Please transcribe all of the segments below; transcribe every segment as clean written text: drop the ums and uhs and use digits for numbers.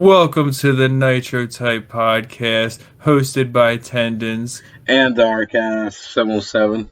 Welcome to the Nitro Type Podcast, hosted by Tendons. And the Arcast 707.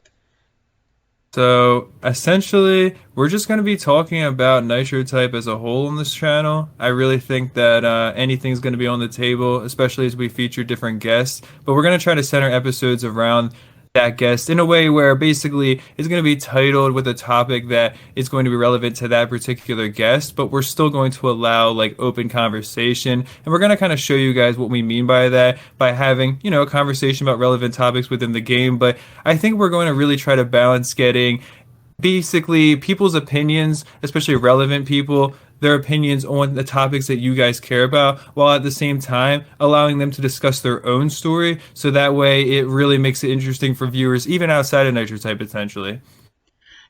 So, essentially, we're just going to be talking about Nitro Type as a whole on this channel. I really think that anything's going to be on the table, especially as we feature different guests. But we're going to try to center episodes around that guest in a way where basically it's going to be titled with a topic that is going to be relevant to that particular guest, but we're still going to allow like open conversation. And we're going to kind of show you guys what we mean by that by having, a conversation about relevant topics within the game. But I think we're going to really try to balance getting basically people's opinions, especially relevant people, their opinions on the topics that you guys care about, while at the same time allowing them to discuss their own story. So that way it really makes it interesting for viewers, even outside of Nitro Type potentially.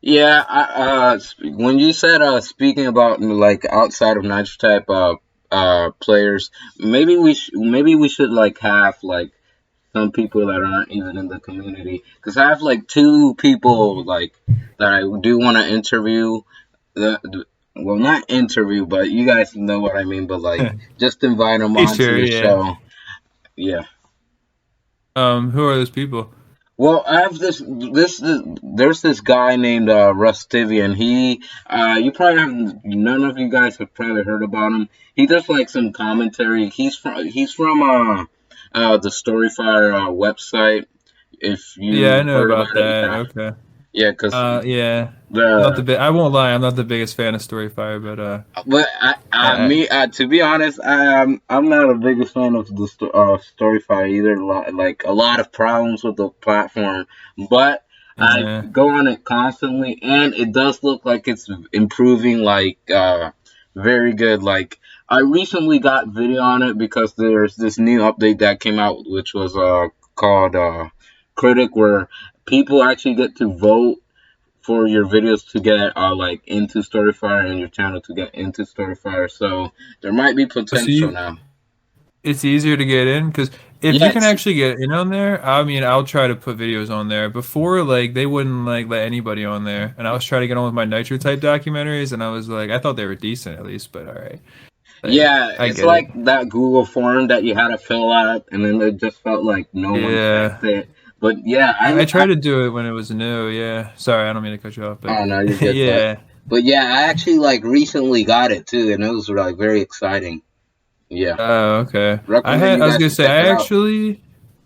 Yeah, when you said speaking about like outside of Nitro Type players, maybe we should like have like some people that aren't even in the community, because I have like two people like that I do want to interview. Well, not interview, but you guys know what I mean. But like, just invite them Hey, onto sure, the yeah. show. Yeah. Who are those people? Well, I have there's this guy named Rustivian. You probably have, none of you guys have probably heard about him. He does like some commentary. He's from the Storyfire website. If Yeah, I you know heard about about it, that. yeah, Okay. yeah, because Yeah. I'm not the the big. I won't lie. I'm not the biggest fan of Storyfire, but but I, to be honest, I'm not a biggest fan of the Storyfire either. Like a lot of problems with the platform, but I yeah. go on it constantly, and it does look like it's improving. Like very good. Like I recently got video on it because there's this new update that came out, which was called Critic, where people actually get to vote for your videos to get like into Storyfire, and your channel to get into Storyfire. So there might be So potential you, now. it's easier to get in because if you can Yes. actually get in on there, I mean, I'll try to put videos on there. Before, like, they wouldn't like let anybody on there, and I was trying to get on with my Nitro Type documentaries, and I was like, I thought they were decent at least, but all right, like, Yeah, I it's get it. like that Google form that you had to fill out, and then it just felt like no one checked Yeah, it. But yeah, I tried to do it when it was new. Yeah, sorry, I don't mean to cut you off, I but don't know, you're good, yeah. but yeah, I actually like recently got it too, and it was like very exciting. Yeah, Oh, okay. recommend you I was guys gonna to say check I it out. actually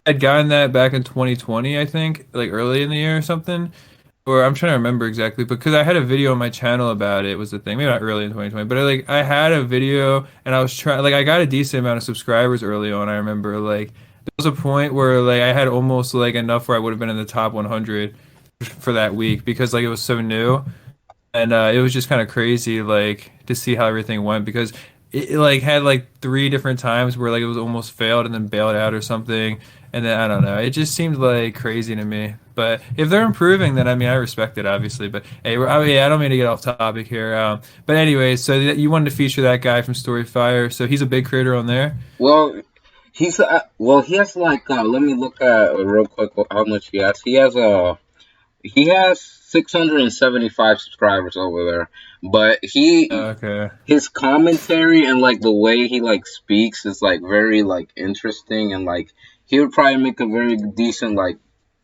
had gotten that back in 2020, I think, like early in the year or something. Or I'm trying to remember exactly, because I had a video on my channel about it was the thing. Maybe not early in 2020, but I had a video and I was trying, like, I got a decent amount of subscribers early on. I remember like there was a point where like I had almost like enough where I would have been in the top 100 for that week because like it was so new. And it was just kind of crazy, like to see how everything went because it like had like three different times where like it was almost failed and then bailed out or something, and then I don't know. It just seemed like crazy to me. But if they're improving, then I mean I respect it obviously. But hey, yeah, I don't mean to get off topic here. But anyway, so you wanted to feature that guy from Storyfire, so he's a big creator on there. Well, he has like let me look at real quick how much he has. He has 675 subscribers over there, but Okay. his commentary and like the way he like speaks is like very like interesting, and like he would probably make a very decent like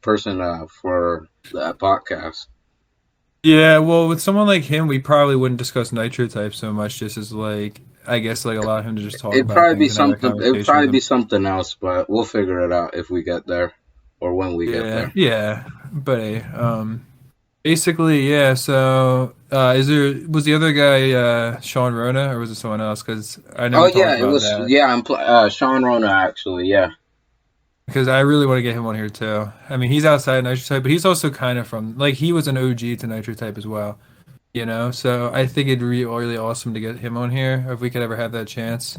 person for that podcast. Yeah, well, with someone like him, we probably wouldn't discuss Nitro Type so much, just as like I guess like allow him to just talk about things and have a It would conversation probably with be him. something else, but we'll figure it out if we get there, or when we get Yeah, there. yeah, but hey, basically, yeah. So, is there was the other guy Sean Rona or was it someone else? Because I know Oh we yeah, talked it about was, that. yeah. Sean Rona actually. Yeah. Because I really want to get him on here too. I mean, he's outside Nitro Type, but he's also kind of from like he was an OG to Nitro Type as well. So I think it'd be really awesome to get him on here if we could ever have that chance.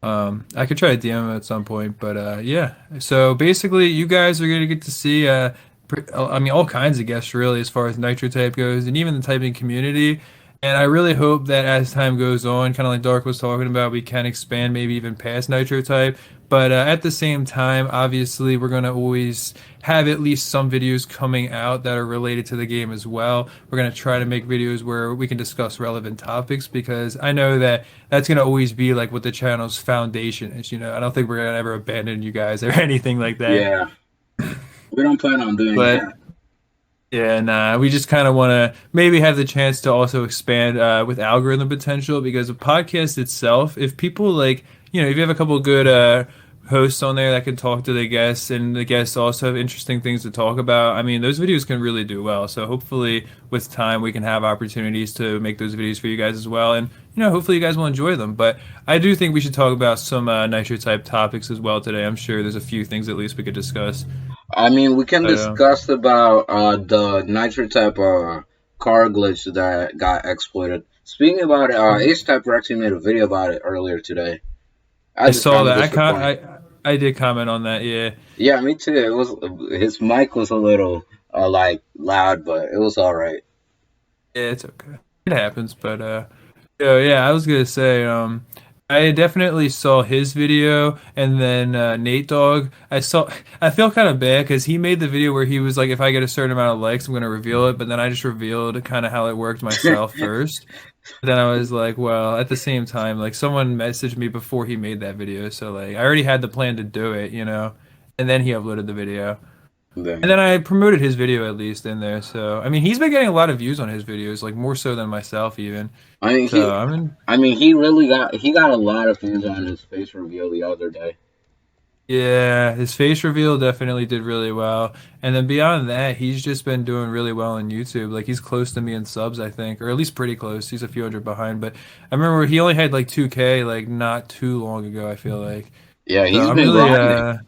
I could try to DM him at some point, but yeah. So basically, you guys are gonna get to see, I mean, all kinds of guests really, as far as Nitro Type goes, and even the typing community. And I really hope that as time goes on, kind of like Dark was talking about, we can expand maybe even past Nitro Type. But at the same time, obviously, we're going to always have at least some videos coming out that are related to the game as well. We're going to try to make videos where we can discuss relevant topics because I know that that's going to always be like what the channel's foundation is. I don't think we're going to ever abandon you guys or anything like that. Yeah, we don't plan on doing But that. yeah, nah, we just kind of want to maybe have the chance to also expand with algorithm potential because the podcast itself, if people like, if you have a couple of good hosts on there that can talk to the guests and the guests also have interesting things to talk about, I mean, those videos can really do well. So hopefully with time we can have opportunities to make those videos for you guys as well. And, hopefully you guys will enjoy them. But I do think we should talk about some Nitro type topics as well today. I'm sure there's a few things at least we could discuss. I mean, we can But discuss about the Nitro Type car glitch that got exploited. Speaking about it, Ace Type actually made a video about it earlier today. I I just saw found it that. disappointing. I did comment on that. Yeah. Yeah, me too. It was his mic was a little like loud, but it was all right. Yeah, it's okay. It happens, but yeah, I was gonna say, I definitely saw his video, and then Nate Dogg. I feel kind of bad because he made the video where he was like, if I get a certain amount of likes, I'm gonna reveal it. But then I just revealed kind of how it worked myself first. Then I was like, well, at the same time, like someone messaged me before he made that video, so like I already had the plan to do it, and then he uploaded the video. And Then then I promoted his video at least in there. So, I mean, he's been getting a lot of views on his videos, like more so than myself even. I mean So, he, I mean, I mean he really got a lot of views on his face reveal the other day. yeah, his face reveal definitely did really well. And then beyond that, he's just been doing really well on YouTube. Like he's close to me in subs, I think, or at least pretty close. He's a few hundred behind, but I remember he only had like 2K like not too long ago, I feel like. Yeah, So, he's been grinding.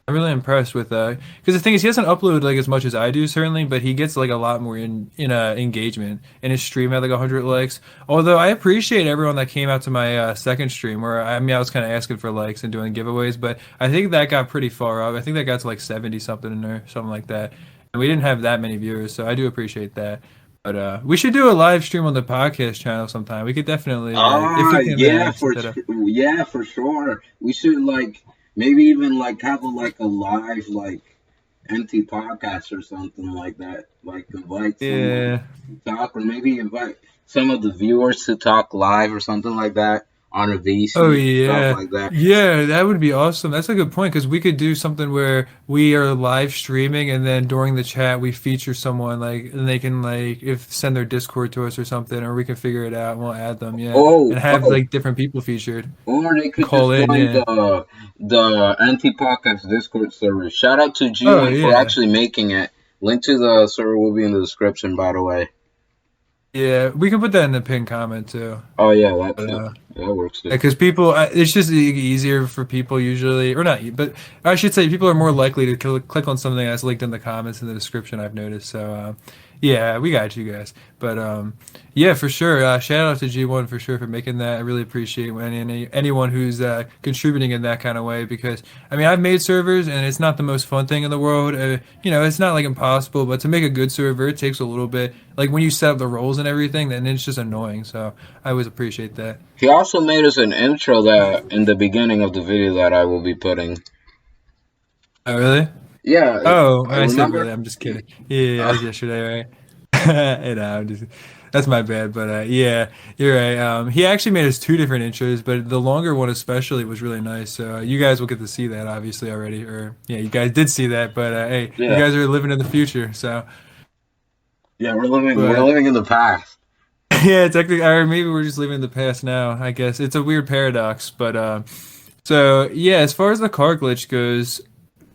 I'm really impressed with because the thing is he doesn't upload like as much as I do certainly, but he gets like a lot more in engagement. And his stream had like 100 likes. Although I appreciate everyone that came out to my second stream where I mean I was kind of asking for likes and doing giveaways, but I think that got pretty far up. I think that got to like 70 something in there, something like that. And we didn't have that many viewers, so I do appreciate that. But we should do a live stream on the podcast channel sometime. We could definitely like if Ah, we can yeah, set that up. yeah, for sure. We should like maybe even like have a live like empty podcast or something like that. Like invite someone Yeah. to talk, or maybe invite some of the viewers to talk live or something like that on a Oh VC stuff yeah, like that. yeah, that would be awesome. That's a good point because we could do something where we are live streaming and then during the chat we feature someone like and they can like if send their Discord to us or something or we can figure it out and we'll add them. Yeah, Oh, and have oh, like different people featured. or they could Call just in. join Yeah. the anti podcast Discord server. Shout out to Oh G1 for yeah, actually making it. Link to the server will be in the description, by the way. yeah. We can put that in the pinned comment too. Oh yeah, that But, too. That works too. because people, it's just easier for people usually, or not, but I should say people are more likely to click on something that's linked in the comments in the description. I've noticed. So, yeah, we got you guys. But yeah, for sure. Shout out to G1 for sure for making that. I really appreciate anyone who's contributing in that kind of way because I mean I've made servers and it's not the most fun thing in the world. It's not like impossible, but to make a good server, it takes a little bit. Like when you set up the roles and everything, then it's just annoying. So I always appreciate that. He also made us an intro that in the beginning of the video that I will be putting. Oh, really? Yeah, Oh, I I said really. remember. I'm just kidding. Yeah, that Uh, was yesterday, right? That's my bad. But yeah, you're right. He actually made us two different intros, but the longer one especially was really nice. So you guys will get to see that obviously already, or yeah, you guys did see that. But hey, you yeah, guys are living in the future. So, yeah, we're but living in the past. yeah, technically, or maybe we're just living in the past now. I guess it's a weird paradox. But so yeah, as far as the car glitch goes.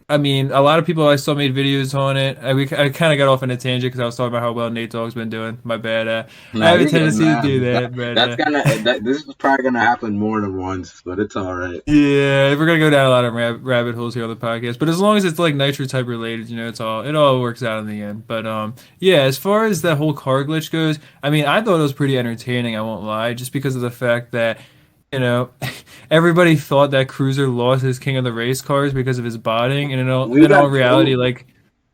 I mean, a lot of people I saw made videos on it. I kind of got off on a tangent because I was talking about how well Nate Dogg's been doing. My bad. I Nah, have a you're good, tendency to do man. that, but This is probably gonna happen more than once, but it's all right. yeah, we're gonna go down a lot of rabbit holes here on the podcast. But as long as it's like Nitro type related, it all works out in the end. But yeah, as far as that whole car glitch goes, I mean, I thought it was pretty entertaining. I won't lie, just because of the fact that. You know, everybody thought that Cruiser lost his King of the Race cars because of his botting, and We in all got reality, fooled. like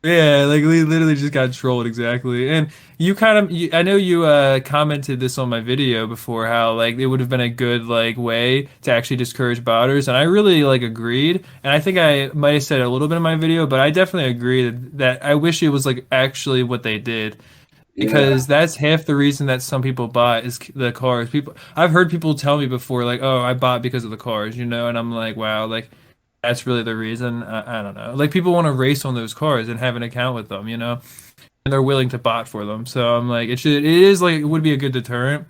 Yeah, like we literally just got trolled exactly. And I know you commented this on my video before how like it would have been a good like way to actually discourage botters, and I really like agreed. And I think I might have said it a little bit in my video, but I definitely agree that I wish it was like actually what they did Yeah, because that's half the reason that some people buy is the cars. People I've heard people tell me before like, "Oh, I bought because of the cars," you know, and I'm like, "Wow, like that's really the reason." I don't know. Like people want to race on those cars and have an account with them, you know, and they're willing to bot for them. So I'm like, it is like it would be a good deterrent.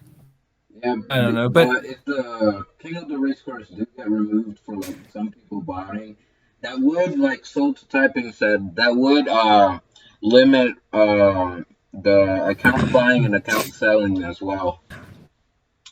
yeah, I don't know, but but if the King of the Race cars do get removed for like some people buying, that would like so to typing said that would limit the account buying and account selling as well.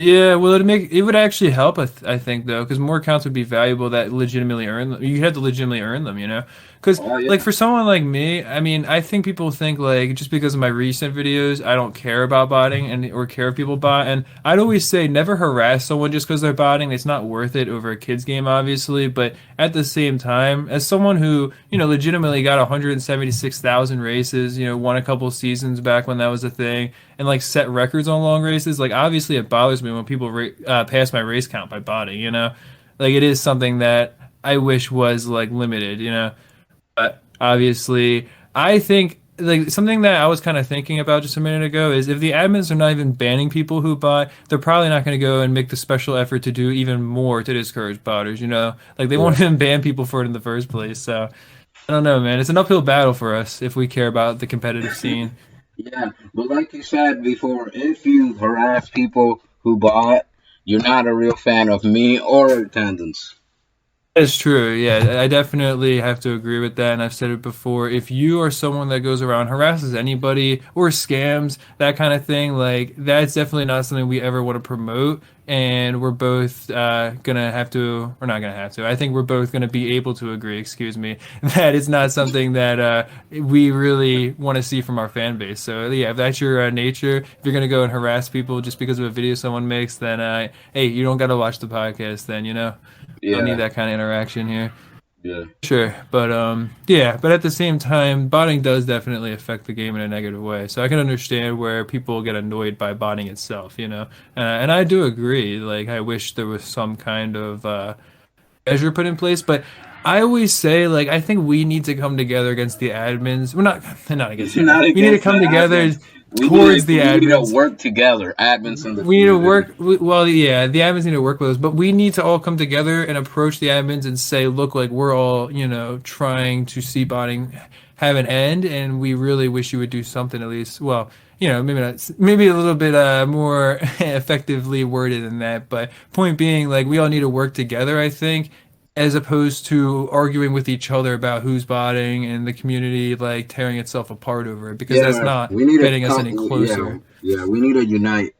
yeah, well, it would actually help, I think, though, because more accounts would be valuable that legitimately earn them. You have to legitimately earn them, you know? Because Oh like yeah, for someone like me, I mean, I think people think like just because of my recent videos, I don't care about botting and or care if people bot. And I'd always say never harass someone just because they're botting. It's not worth it over a kid's game, obviously. But at the same time, as someone who legitimately got 176,000 races, won a couple seasons back when that was a thing and like set records on long races. Like obviously it bothers me when people pass my race count by botting. Like it is something that I wish was like limited. But obviously I think like something that I was kind of thinking about just a minute ago is if the admins are not even banning people who bot, they're probably not going to go and make the special effort to do even more to discourage botters. Like they yeah, won't even ban people for it in the first place. So I don't know, man. It's an uphill battle for us if we care about the competitive scene. yeah. But like you said before, if you harass people who bought, you're not a real fan of me or Tendons. That's true. Yeah, I definitely have to agree with that. And I've said it before. If you are someone that goes around harasses anybody or scams, that kind of thing, like that's definitely not something we ever want to promote. And we're both gonna have to, we're not gonna have to. I think we're both gonna be able to agree, excuse me, that it's not something that we really want to see from our fan base. So yeah, if that's your nature, if you're gonna go and harass people just because of a video someone makes, then hey, you don't gotta watch the podcast. Then don't need Yeah, that kind of interaction here. yeah. Sure, but yeah, but at the same time, botting does definitely affect the game in a negative way. So I can understand where people get annoyed by botting itself, and I do agree. Like, I wish there was some kind of measure put in place, but I always say, like, I think we need to come together against the admins. We're not against the admins. Not We need to against the come together admins. towards the We need to admins. work together, admins in the We need to community. work. Well, yeah, the admins need to work with us, but we need to all come together and approach the admins and say, look, like we're all, trying to see botting have an end, and we really wish you would do something at least. Well, maybe not, maybe a little bit more effectively worded than that. But point being, like we all need to work together, I think, as opposed to arguing with each other about who's botting and the community like tearing itself apart over it, because that's Yeah, not we need to getting us come. any Yeah, closer. yeah, we need to unite.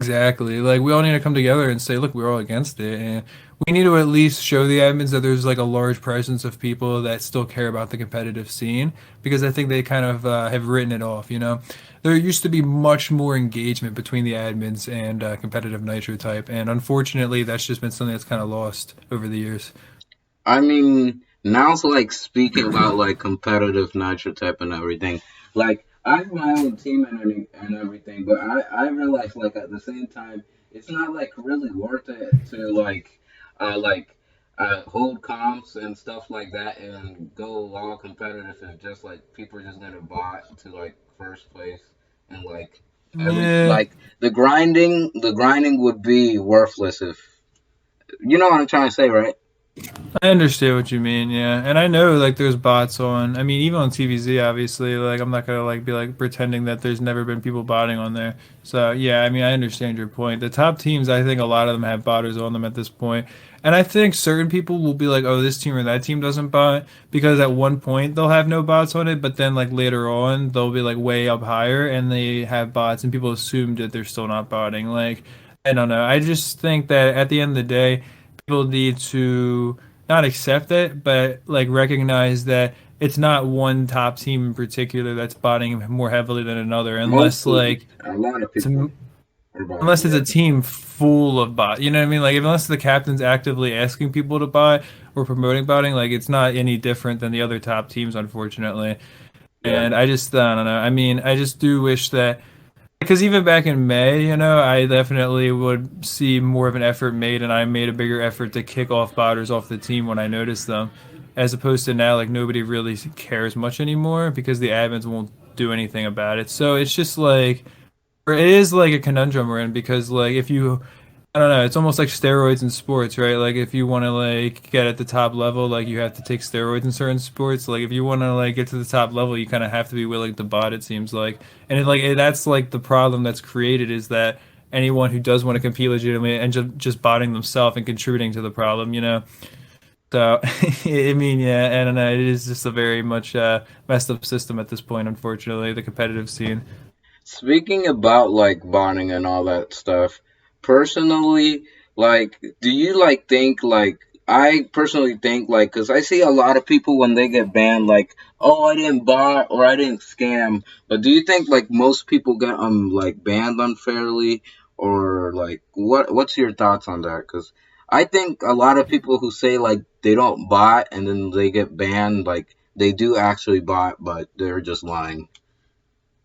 Exactly. Like we all need to come together and say, look, we're all against it, and we need to at least show the admins that there's like a large presence of people that still care about the competitive scene because I think they kind of have written it off. There used to be much more engagement between the admins and competitive Nitro Type, and unfortunately, that's just been something that's kind of lost over the years. I mean, now it's like speaking about like competitive nitro type and everything. Like I have my own team and everything, but I realize like at the same time, it's not like really worth it to uh like hold comps and stuff like that and go all competitive if just like people are just gonna bot to like first place and like every Yeah. like the grinding would be worthless if you know what I'm trying to say, right? I understand what you mean, yeah. And I know like there's bots on, I mean even on TVZ obviously, like I'm not gonna like be like pretending that there's never been people botting on there. So yeah, I mean I understand your point. The top teams, I think a lot of them have botters on them at this point. And I think certain people will be like, oh, this team or that team doesn't bot because at one point they'll have no bots on it, but then like later on they'll be like way up higher and they have bots and people assume that they're still not botting. Like I don't know. I just think that at the end of the day, people need to not accept it, but like recognize that it's not one top team in particular that's botting more heavily than another, unless Most people, like a lot of it's people. What about unless you? it's a team full of bot. You know what I mean? Like unless the captain's actively asking people to buy or promoting botting, like it's not any different than the other top teams, unfortunately. Yeah. And I don't know. I mean, I just do wish that because even back in May, I definitely would see more of an effort made, and I made a bigger effort to kick off botters off the team when I noticed them, as opposed to now, like nobody really cares much anymore because the admins won't do anything about it. So it's just like, or it is like a conundrum we're in because like if you I don't know, it's almost like steroids in sports, right? Like if you want to like get at the top level, like you have to take steroids in certain sports. Like if you want to like get to the top level, you kind of have to be willing to bot, it seems like. And that's like the problem that's created is that anyone who does want to compete legitimately and just botting themselves and contributing to the problem. So I mean, yeah, I don't know. It is just a very much messed up system at this point, unfortunately, the competitive scene. Speaking about like bonding and all that stuff, personally, like, do you like think like I personally think like because I see a lot of people when they get banned like, oh, I didn't bot or I didn't scam, but do you think like most people get like banned unfairly or like what's your thoughts on that? Because I think a lot of people who say like they don't bot and then they get banned like they do actually bot, but they're just lying.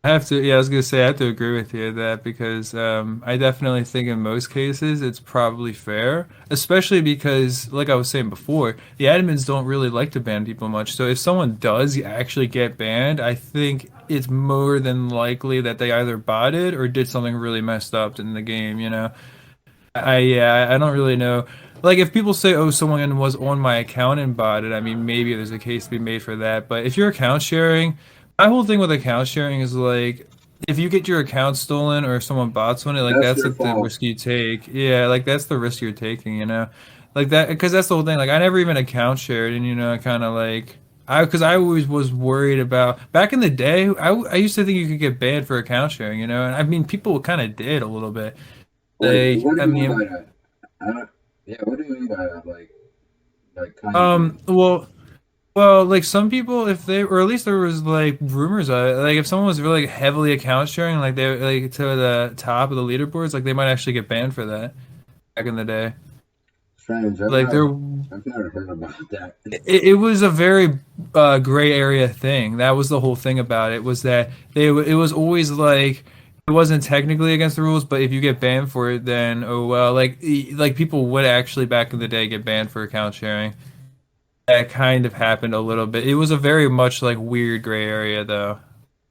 I have to, yeah, I was gonna say I have to agree with you that because I definitely think in most cases it's probably fair, especially because, like I was saying before, the admins don't really like to ban people much. So if someone does actually get banned, I think it's more than likely that they either botted or did something really messed up in the game. I don't really know. Like if people say, "Oh, someone was on my account and bought it," I mean, maybe there's a case to be made for that. But if you're account sharing, my whole thing with account sharing is like, if you get your account stolen or if someone bots on it, like That's that's your like the fault. risk you take. Yeah, like that's the risk you're taking. Like that because that's the whole thing. Like I never even account shared, and kind of like. Because I always was worried about back in the day, I used to think you could get banned for account sharing, and I mean, people kind of did a little bit. Wait, They, what do I you mean mean, by that? I don't, yeah, what do you mean by that? Like kind of did. well, like some people, if they, or at least there was like rumors of it, like if someone was really heavily account sharing, like they like to the top of the leaderboards, like they might actually get banned for that back in the day. Strange. Like there, I've never heard about that. it was a very gray area thing. That was the whole thing about it was that it was always like it wasn't technically against the rules, but if you get banned for it, then oh well, like people would actually back in the day get banned for account sharing. That kind of happened a little bit. It was a very much like weird gray area though.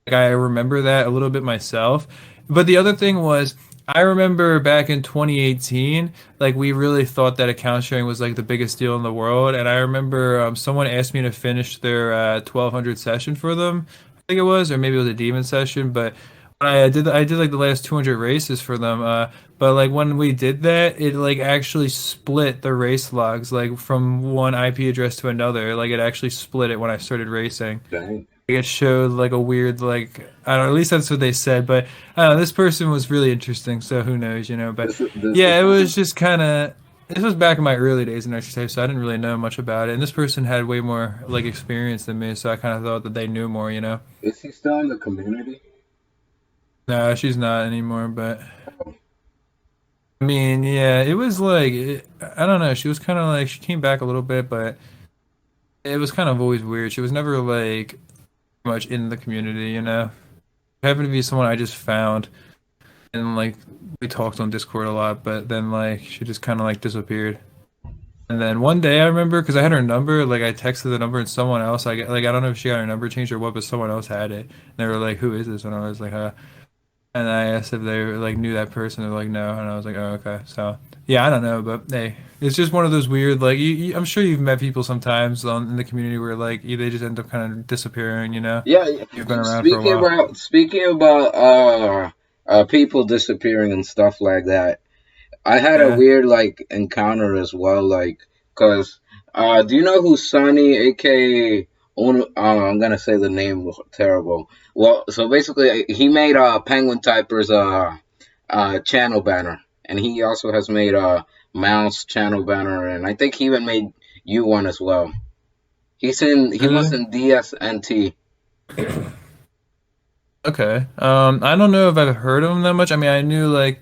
Like I remember that a little bit myself. But the other thing was I remember back in 2018, like we really thought that account sharing was like the biggest deal in the world. And I remember someone asked me to finish their 1200 session for them. I think it was, or maybe it was a demon session. But when I did like the last 200 races for them. But like when we did that, it like actually split the race logs like from one IP address to another. Like it actually split it when I started racing. Dang. It showed like a weird like I don't know, at least that's what they said, but I don't know, this person was really interesting, so who knows. But This is yeah, it was fun. just kind of this was back in my early days in Nitro Type, so I didn't really know much about it. And this person had way more like experience than me, so I kind of thought that they knew more. Is he still in the community? No, she's not anymore, but I mean, yeah, it was like I don't know, she was kind of like she came back a little bit, but it was kind of always weird. She was never like much in the community. Happened to be someone I just found. And like we talked on Discord a lot, but then like she just kind of like disappeared. And then one day I remember because I had her number, like I texted the number and someone else, I don't know if she got her number changed or what, but someone else had it. And they were like, "Who is this?" And I was like, And I asked if they like knew that person. They're like, "No," and I was like, "Oh, okay." So yeah, I don't know, but hey, it's just one of those weird like I'm sure you've met people sometimes in the community where like they just end up kind of disappearing. Yeah, yeah. You've been around for a Speaking while. about people disappearing and stuff like that. I had a Yeah. weird like encounter as well, like, cause do you know who Sonny, aka I'm gonna say the name terrible. Well, so basically, he made Penguin Typer's channel banner, and he also has made Mouse channel banner, and I think he even made you one as well. He was Really? in DSNT. Okay. I don't know if I've heard of him that much. I mean, I knew like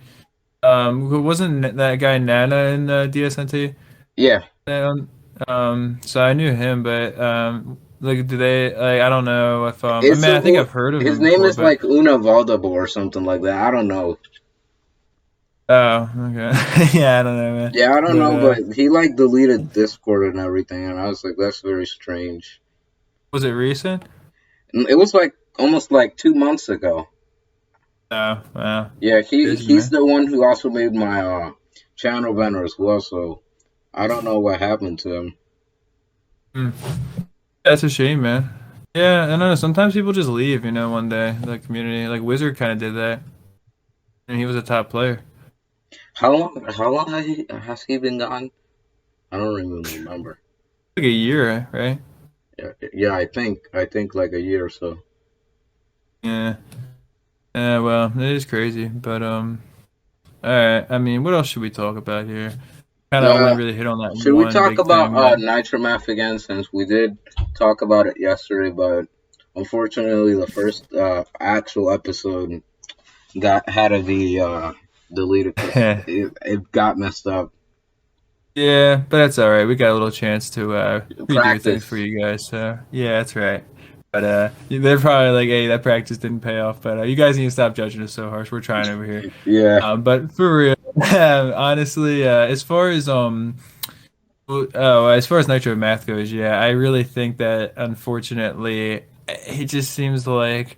Wasn't that guy Nana in DSNT? Yeah, So I knew him, but like, do they like? I don't know if I it's mean, I think I've heard of his him name before, is but like Una Valdabo or something like that. I don't know. oh, okay, yeah, I don't know, man. Yeah, I don't But know, but he like deleted Discord and everything, and I was like, that's very strange. was it recent? And it was like almost like 2 months ago. Oh, wow, Yeah, crazy, he's man. the one who also made my channel banner as well. So I don't know what happened to him. Hmm. That's a shame, man. Yeah, I don't know. Sometimes people just leave, one day, the community. Like Wizard kind of did that, and he was a top player. How long has he been gone? I don't even remember. Like a year, right? Yeah, yeah, I think like a year or so. Yeah. Yeah, well, it is crazy, but all right. I mean, what else should we talk about here? Kind of only Uh, really hit on that should we one talk big about thing, but Nitro Math again since we did talk about it yesterday, but unfortunately the first actual episode got had to be deleted because it got messed up. yeah, but that's all right. We got a little chance to redo things for Practice. you guys, so yeah, that's right. But they're probably like, "Hey, that practice didn't pay off." But you guys need to stop judging us so harsh. We're trying over here. Yeah. But for real, honestly, as far as Nitro Math goes, yeah, I really think that unfortunately, it just seems like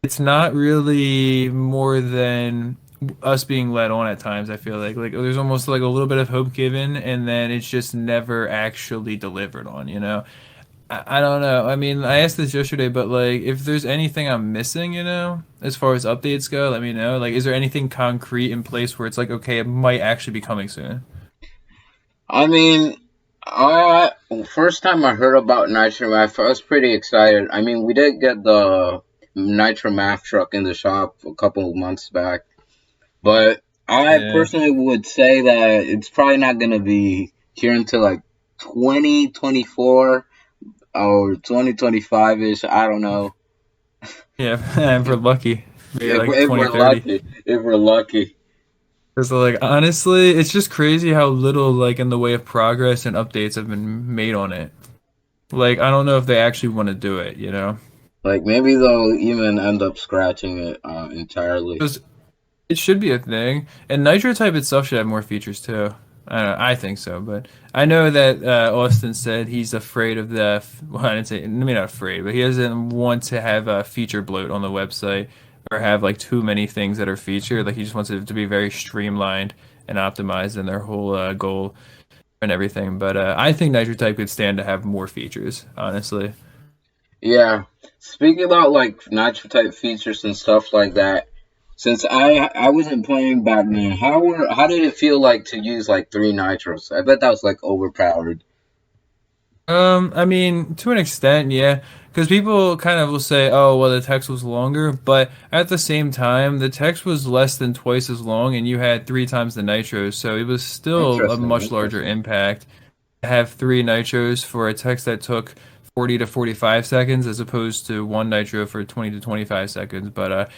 it's not really more than us being led on at times. I feel like there's almost like a little bit of hope given, and then it's just never actually delivered on. I don't know. I mean, I asked this yesterday, but like, if there's anything I'm missing, as far as updates go, let me know. Like, is there anything concrete in place where it's like, okay, it might actually be coming soon? I mean, I first time I heard about Nitro Math, I was pretty excited. I mean, we did get the Nitro Math truck in the shop a couple of months back, but I Yeah. personally would say that it's probably not going to be here until like 2024 or 2025 ish. I don't know. Yeah, if we're lucky, maybe If, like if we're 2030. lucky, if we're lucky. Because like honestly, it's just crazy how little like in the way of progress and updates have been made on it. Like I don't know if they actually want to do it. Like maybe they'll even end up scratching it entirely. Because it should be a thing, and Nitro Type itself should have more features too. I think so, but I know that Austin said he's afraid of the. Well, I didn't say, maybe not afraid, but he doesn't want to have a feature bloat on the website or have like too many things that are featured. Like he just wants it to be very streamlined and optimized in their whole goal and everything. But I think Nitro Type could stand to have more features, honestly. Yeah. Speaking about like nitro type features and stuff like that, since I wasn't playing back then, how did it feel like to use like three nitros? I bet that was like overpowered. I mean, to an extent, yeah, because people kind of will say, "Oh, well, the text was longer," but at the same time, the text was less than twice as long, and you had three times the nitros, so it was still a Interesting, much larger interesting. impact to have three nitros for a text that took 40 to 45 seconds, as opposed to one nitro for 20 to 25 seconds. But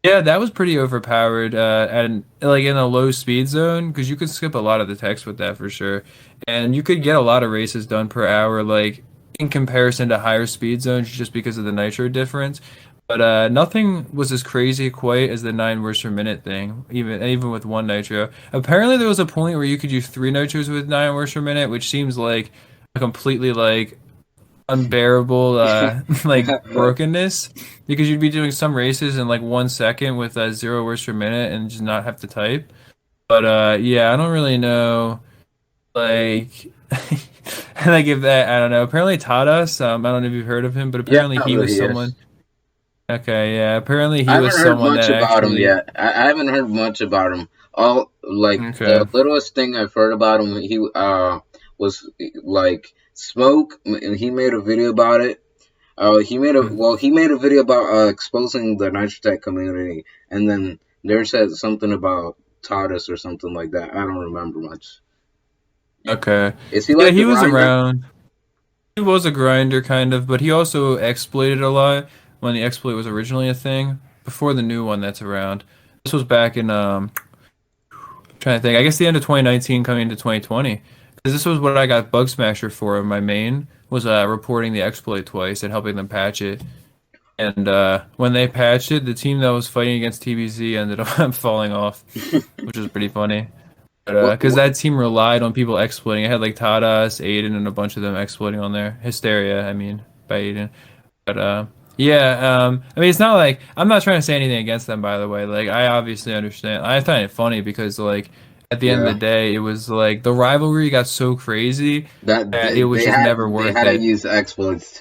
yeah, that was pretty overpowered, and like in a low speed zone, because you could skip a lot of the text with that for sure, and you could get a lot of races done per hour, like in comparison to higher speed zones, just because of the nitro difference. But nothing was as crazy quite as the 9 words per minute thing, even with one nitro. Apparently, there was a point where you could use three nitros with 9 words per minute, which seems like a completely like unbearable like brokenness because you'd be doing some races in like 1 second with 0 words per minute and just not have to type. But yeah, I don't really know like like if that I don't know. Apparently taught us. I don't know if you've heard of him, but Yeah, apparently I know he who was he someone. is. Okay, yeah. Apparently I he haven't was heard someone much that about him actually. yet. I haven't heard much about him. All like the Okay. littlest thing I've heard about him, he was like smoke. And he made a video about it. He made a video about exposing the Nitro Type community, and then there said something about Tardis or something like that. I don't remember much. Okay. Is he Yeah, like the he was grinder? around. He was a grinder kind of, but he also exploited a lot when the exploit was originally a thing before the new one that's around. This was back in Trying to think. I guess the end of 2019 coming into 2020. Because this was what I got Bug Smasher for. My main was reporting the exploit twice and helping them patch it. And when they patched it, the team that was fighting against TBZ ended up falling off, which was pretty funny. But What, because what that team relied on people exploiting. It had like Tadas, Aiden, and a bunch of them exploiting on there. Hysteria, I mean, by Aiden. But yeah, I mean, it's not like I'm not trying to say anything against them, by the way. Like, I obviously understand. I find it funny because like at the end of the yeah, day, it was like the rivalry got so crazy that that it was just never they worth had to it. use exploits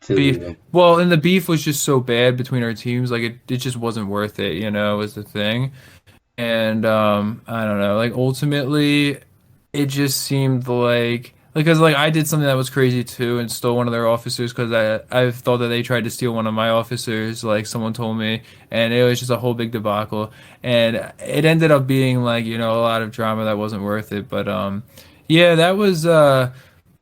Beef, to well, and the beef was just so bad between our teams, like it just wasn't worth it, was the thing. And I don't know, like ultimately it just seemed like because like I did something that was crazy too and stole one of their officers because I thought that they tried to steal one of my officers, like someone told me, and it was just a whole big debacle. And it ended up being like, a lot of drama that wasn't worth it. But yeah, that was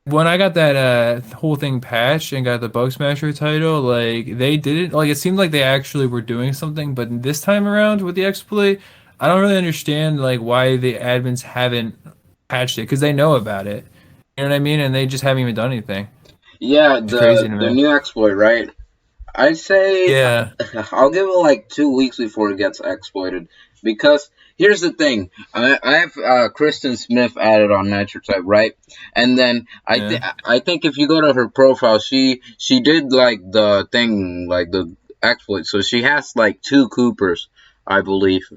when I got that whole thing patched and got the Bug Smasher title, like they didn't like it seemed like they actually were doing something, but this time around with the exploit, I don't really understand like why the admins haven't patched it because they know about it. You know what I mean? And they just haven't even done anything. yeah, It's crazy to the me. new exploit, right? I'd say Yeah, I'll give it like 2 weeks before it gets exploited. Because here's the thing, I have Kristen Smith added on Nitro Type, right? And then yeah. I think if you go to her profile, she did like the thing, like the exploit. So she has like two Coopers, I believe.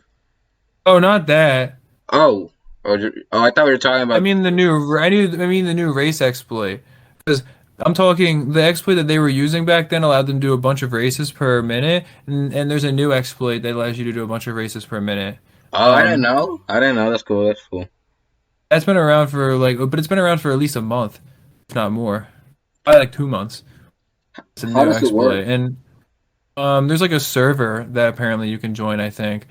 Oh, not that. Oh, I thought we were talking I about. mean I mean the new race exploit. Because I'm talking the exploit that they were using back then allowed them to do a bunch of races per minute, and there's a new exploit that allows you to do a bunch of races per minute. Oh, I didn't Um, know. I didn't know. That's cool. That's cool. that's been around for like, but it's been around for at least a month, if not more. Probably like 2 months. It's a How new does it work? exploit, and there's like a server that apparently you can join, I think.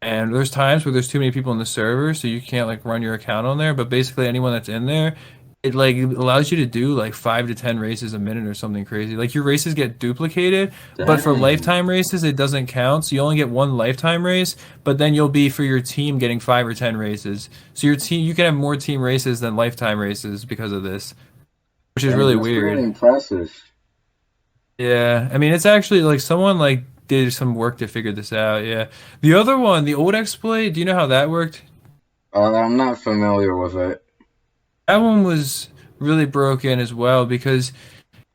And there's times where there's too many people in the server, so you can't like run your account on there. But basically, anyone that's in there, it like allows you to do like 5 to 10 races a minute or something crazy. Like your races get duplicated, but for Dang. lifetime races, it doesn't count. So you only get one lifetime race, but then you'll be for your team getting 5 or 10 races. So your team, you can have more team races than lifetime races because of this, which is Dang, really that's pretty weird. impressive. Yeah, I mean it's actually like someone like did some work to figure this out. Yeah. The other one, the old exploit, do you know how that worked? I'm not familiar with it. That one was really broken as well because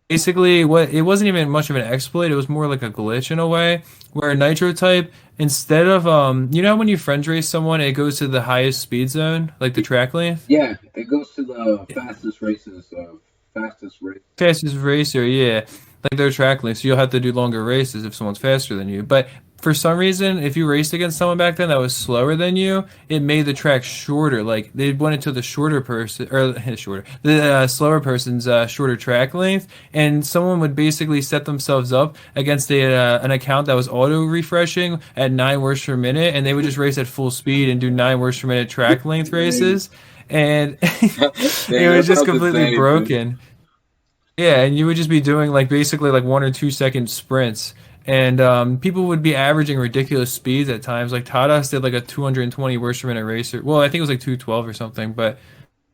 basically what it wasn't even much of an exploit, it was more like a glitch in a way where Nitro Type instead of when you friends race someone, it goes to the highest speed zone, like the track length. Yeah, it goes to the fastest race. Fastest racer, yeah. Like their track length, so you'll have to do longer races if someone's faster than you. But for some reason, if you raced against someone back then that was slower than you, it made the track shorter. Like they went into the shorter person or shorter, the slower person's shorter track length, and someone would basically set themselves up against an account that was auto refreshing at 9 whoosh per minute, and they would just race at full speed and do 9 whoosh per minute track length Dang, races, and dang, it that was just sounds completely insane. broken. Yeah, and you would just be doing like basically like 1 or 2 second sprints, and people would be averaging ridiculous speeds at times. Like Tadas did like a 220 worst per minute racer. Well, I think it was like 212 or something, but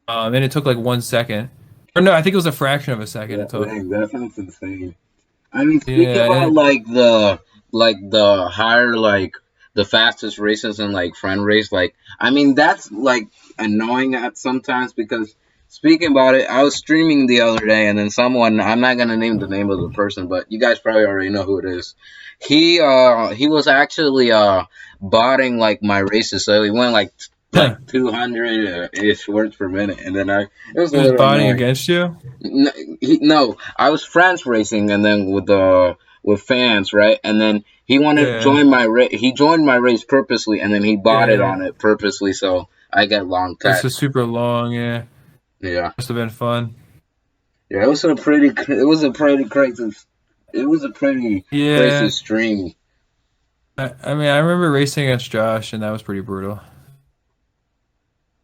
and it took like 1 second. Or no, I think it was a fraction of a second Yeah, it took. dang, that sounds insane. I mean, speaking Yeah, about and like the higher like the fastest races and like friend race, like I mean that's like annoying at sometimes because speaking about it, I was streaming the other day and then someone I'm not gonna name the name of the person, but you guys probably already know who it is. He was actually botting like my races, so he went like 200 ish words per minute, and then it was a he was little botting annoying. against you. No, I was France racing, and then with fans, right? And then he wanted to Yeah, join my race. He joined my race purposely, and then he bought it yeah. on it purposely, so I get long It's a text. super long. Yeah, Yeah, must have been fun. yeah. It was a pretty crazy Yeah, stream. I mean I remember racing against Josh, and that was pretty brutal.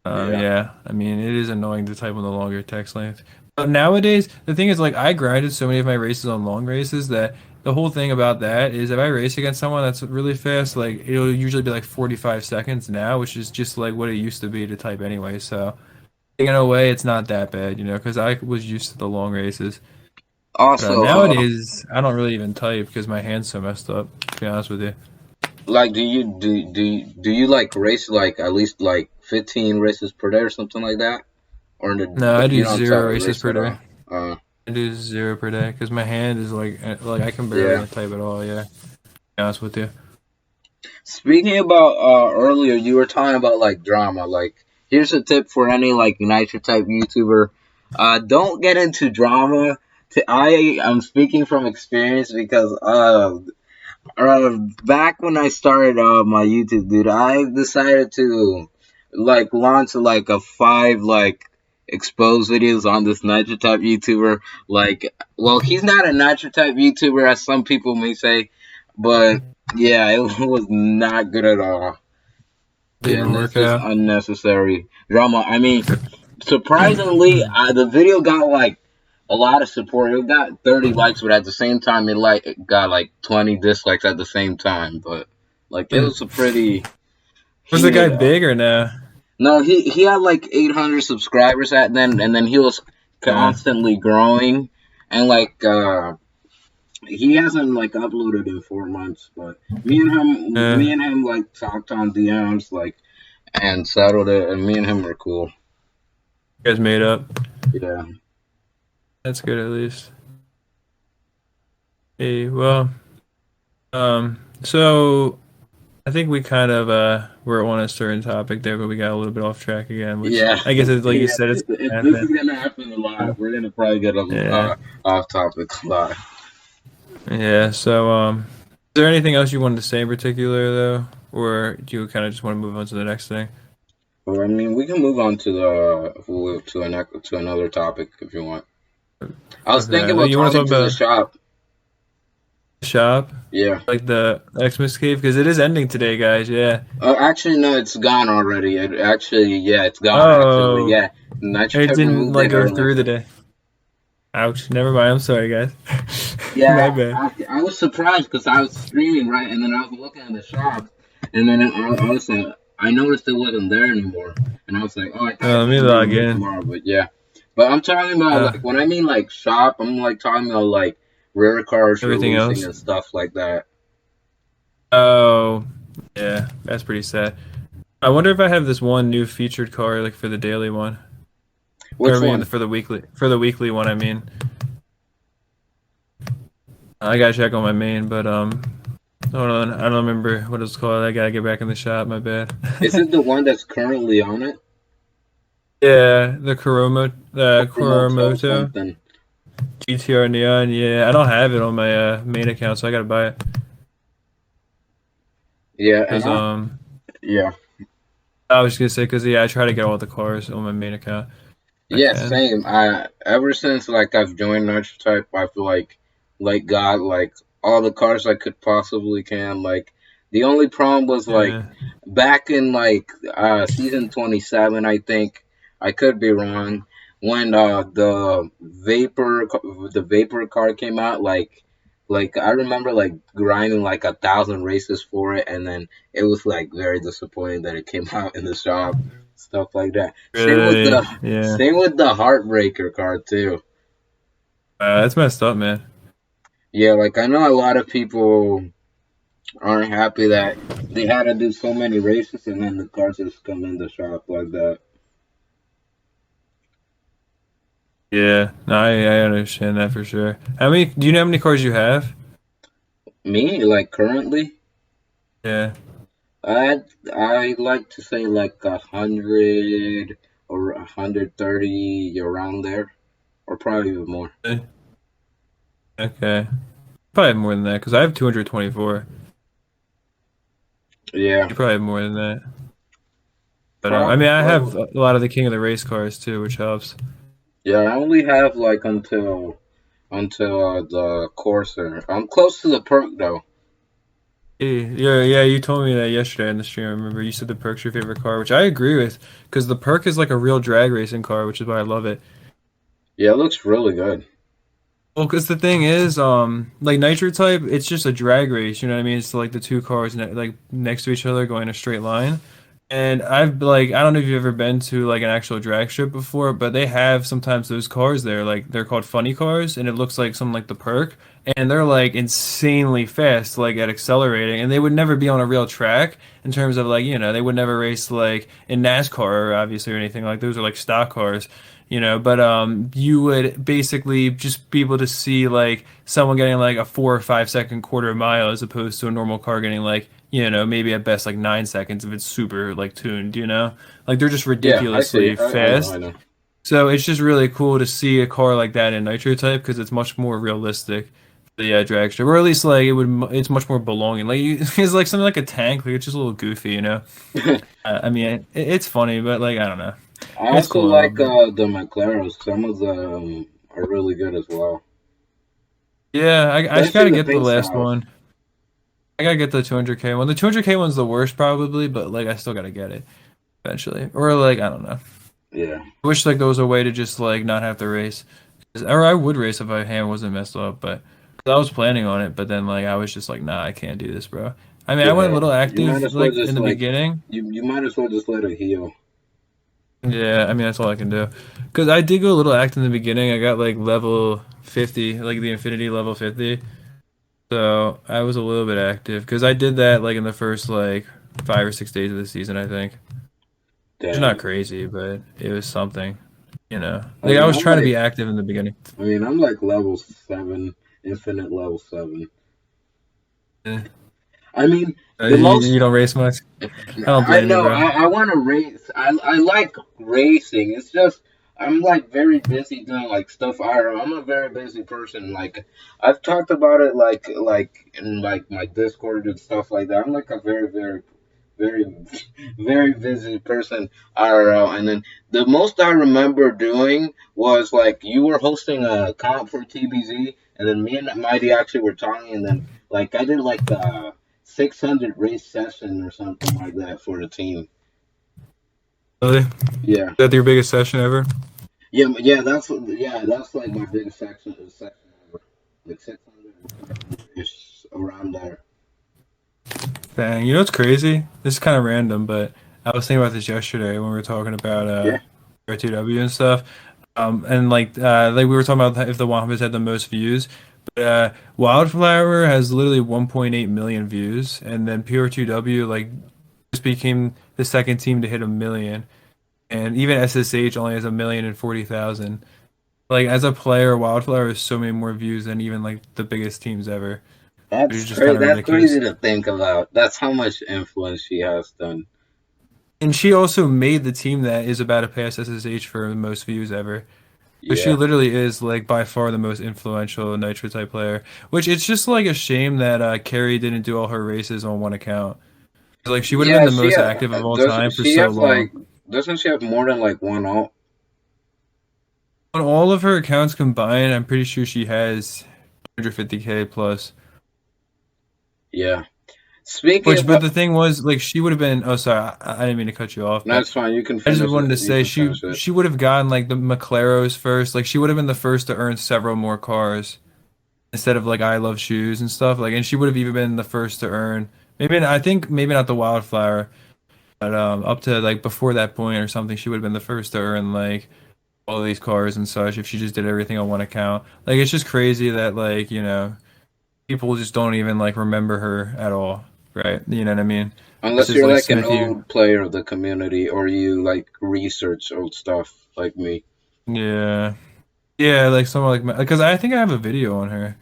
Yeah, Yeah, I mean, it is annoying to type on the longer text length. But nowadays, the thing is, like, I grinded so many of my races on long races that the whole thing about that is if I race against someone that's really fast, like it'll usually be like 45 seconds now, which is just like what it used to be to type anyway. So in a way, it's not that bad, because I was used to the long races. But Also, nowadays, I don't really even type because my hand's so messed up, to be honest with you. like, do you like race like at least like 15 races per day or something like that, or No, I you do don't zero races race per at day. all? Uh, I do zero per day because my hand is like I can barely yeah. type at all. Yeah, to be honest with you. Speaking about earlier, you were talking about like drama. Like, here's a tip for any like Nitro type YouTuber: don't get into drama. I'm speaking from experience because back when I started my YouTube, dude, I decided to like launch like a five like expose videos on this Nitro type YouTuber. Like, well, he's not a Nitro type YouTuber as some people may say, but yeah, it was not good at all. Yeah, Didn't and that's work just out. unnecessary drama. I mean, surprisingly, the video got like a lot of support. It got 30 likes, but at the same time, it got like 20 dislikes at the same time. But like, it Hmm. was a pretty Was the heated. guy big or no? No, he had like 800 subscribers at then, and then he was Uh, constantly growing, and like he hasn't like uploaded in 4 months. But uh, me and him like talked on DMs like and settled it, and me and him were cool. you guys made up. Yeah. That's good at least. Hey, well, so I think we kind of were on a certain topic there, but we got a little bit off track again, which Yeah, I guess it's like you yeah. said, it's This is happen. gonna happen a lot. We're gonna probably get a Yeah, off topic a lot. yeah. So, is there anything else you wanted to say in particular though, or do you kind of just want to move on to the next thing? Well, I mean, we can move on to to another topic if you want. I was thinking Okay, about you want to talking talk to the about shop. the shop, Yeah. like the Xmas cave, because it is ending today, guys. Yeah. Actually, no, it's gone already. Yeah, it's gone. Actually, Oh, yeah. Nitro it Tech didn't removed like it go early. through today. Ouch. Never mind. I'm sorry, guys. My Yeah, bad. I was surprised because I was streaming right, and then I was looking at the shop, and then I noticed it wasn't there anymore, and I was like, oh, I thought it was Let me gonna be log removed in. tomorrow, but yeah. But I'm talking about Uh, like when I mean like shop, I'm like talking about like rare cars Everything releasing else. and stuff like that. Oh, yeah. That's pretty sad. I wonder if I have this one new featured car like for the daily one, or I Which mean one? for the weekly one. I mean, I gotta check on my main, but hold on. I don't remember what it's called. I gotta get back in the shop. My bad. Is it the one that's currently on it? Yeah, The the Moto Coromoto something. GTR Neon. Yeah, I don't have it on my main account, so I gotta buy it. Yeah, and Cause yeah. I was just gonna say, cause yeah, I try to get all the cars on my main account. If I Yeah, can. same. I ever since like I've joined Nitro Type, I feel like got like all the cars I could possibly can. Like the only problem was like Yeah, back in like season 27, I think I could be wrong when the Vapor car came out. Like I remember like grinding like 1,000 races for it, and then it was like very disappointing that it came out in the shop, stuff like that. really. Yeah, Same with the Heartbreaker card too. that's messed up, man. Yeah, like I know a lot of people aren't happy that they had to do so many races and then the cars just come in the shop like that. Yeah, no, I understand that for sure. Do you know how many cars you have? Me, like currently, Yeah. I like to say like 100 or 130 around there, or probably even more. Okay. Probably more than that, because I have 224. Yeah, You probably have more than that. But I have probably. a lot of the King of the Race cars too, which helps. Yeah, I only have like until the Corsair. I'm close to the perk though. Yeah, you told me that yesterday in the stream. I remember you said the perk's your favorite car, which I agree with, because the perk is like a real drag racing car, which is why I love it. Yeah, it looks really good. Well, because the thing is, like Nitro Type, it's just a drag race. You know what I mean? It's like the two cars like next to each other going a straight line. And I've like I don't know if you've ever been to like an actual drag strip before, but they have sometimes those cars there, like they're called funny cars, and it looks like something like the Perk, and they're like insanely fast, like at accelerating, and they would never be on a real track in terms of like they would never race like in NASCAR obviously or anything like those are like stock cars. But you would basically just be able to see like someone getting like a 4 or 5 second quarter mile as opposed to a normal car getting like, maybe at best like 9 seconds if it's super like tuned. Like they're just Yeah, I see. ridiculously I know. I fast. know. So it's just really cool to see a car like that in Nitro Type because it's much more realistic for the drag strip, or at least like it's much more belonging. Like it's like something like a tank, like it's just a little goofy. I mean, it's funny, but like I don't know, I it's also cool though. like But the McLarens. Some of them are really good as well, yeah, I just especially gotta the get the pink last styles. one. I gotta get the 200K one. The 200K one's the worst probably, but like I still gotta get it eventually. Or like I don't know. Yeah, I wish like there was a way to just like not have to race. Or I would race if my hand wasn't messed up, but 'cause I was planning on it, but then like I was just like, nah, I can't do this, bro. I mean, I went a yeah. little You might active as well like in just the like beginning. you might as well just let it heal. Yeah, I mean that's all I can do. Cause I did go a little active in the beginning. I got like level 50, like the Infinity level 50. So I was a little bit active because I did that like in the first like 5 or 6 days of the season, I think. It's not Damn. crazy, but it was something. I Like I mean, was trying to be active in the beginning. I'm like level 7, infinite level 7. Yeah. I mean, the You most don't race much? I don't I blame you, know bro. I want to race. I like racing. It's just I'm like very busy doing like stuff. I'm a very busy person. Like I've talked about it like in like my Discord and stuff like that. I'm like a very very busy person IRL. And then the most I remember doing was like you were hosting a comp for TBZ, and then me and Mighty actually were talking, and then like I did like 600 race session or something like that for the team. Really? Is Yeah, that your biggest session ever? yeah, that's like my biggest section ever. Like 600 or 700 ish around there. Dang, you know what's crazy? This is kind of random, but I was thinking about this yesterday when we were talking about Yeah, R2W and stuff. And like we were talking about if the Wampus had the most views. But Wildflower has literally 1.8 million views, and then PR2W like just became the second team to hit a million, and even SSH only has 1,040,000. Like as a player, Wildflower has so many more views than even like the biggest teams ever, which that's is just crazy. kind of That's crazy ridiculous. to think about. That's how much influence she has done. And she also made the team that is about to pass SSH for the most views ever. So she Yeah. literally is like by far the most influential Nitro type player. Which it's just like a shame that Carrie didn't do all her races on one account. Like she would have been Yeah, the she most active of all does. time for She so have long. like doesn't she have more than like one alt? On all of her accounts combined, I'm pretty sure she has 250K plus. Yeah. Speaking Which, of, but the thing was, like, she would have been. Oh, sorry, I didn't mean to cut you off, but that's fine. You can I just finish wanted it. to You say can she finish it. she would have gotten like the McLaros first. Like, she would have been the first to earn several more cars instead of like I Love Shoes and stuff. Like, and she would have even been the first to earn. I think maybe not the Wildflower, but up to like before that point or something, she would have been the first to earn like all of these cars and such if she just did everything on one account. Like, it's just crazy that like people just don't even like remember her at all, right? You know what I mean? Unless Versus you're like like an Smithy, old player of the community or you like research old stuff like me. yeah, yeah, like someone like because I think I have a video on her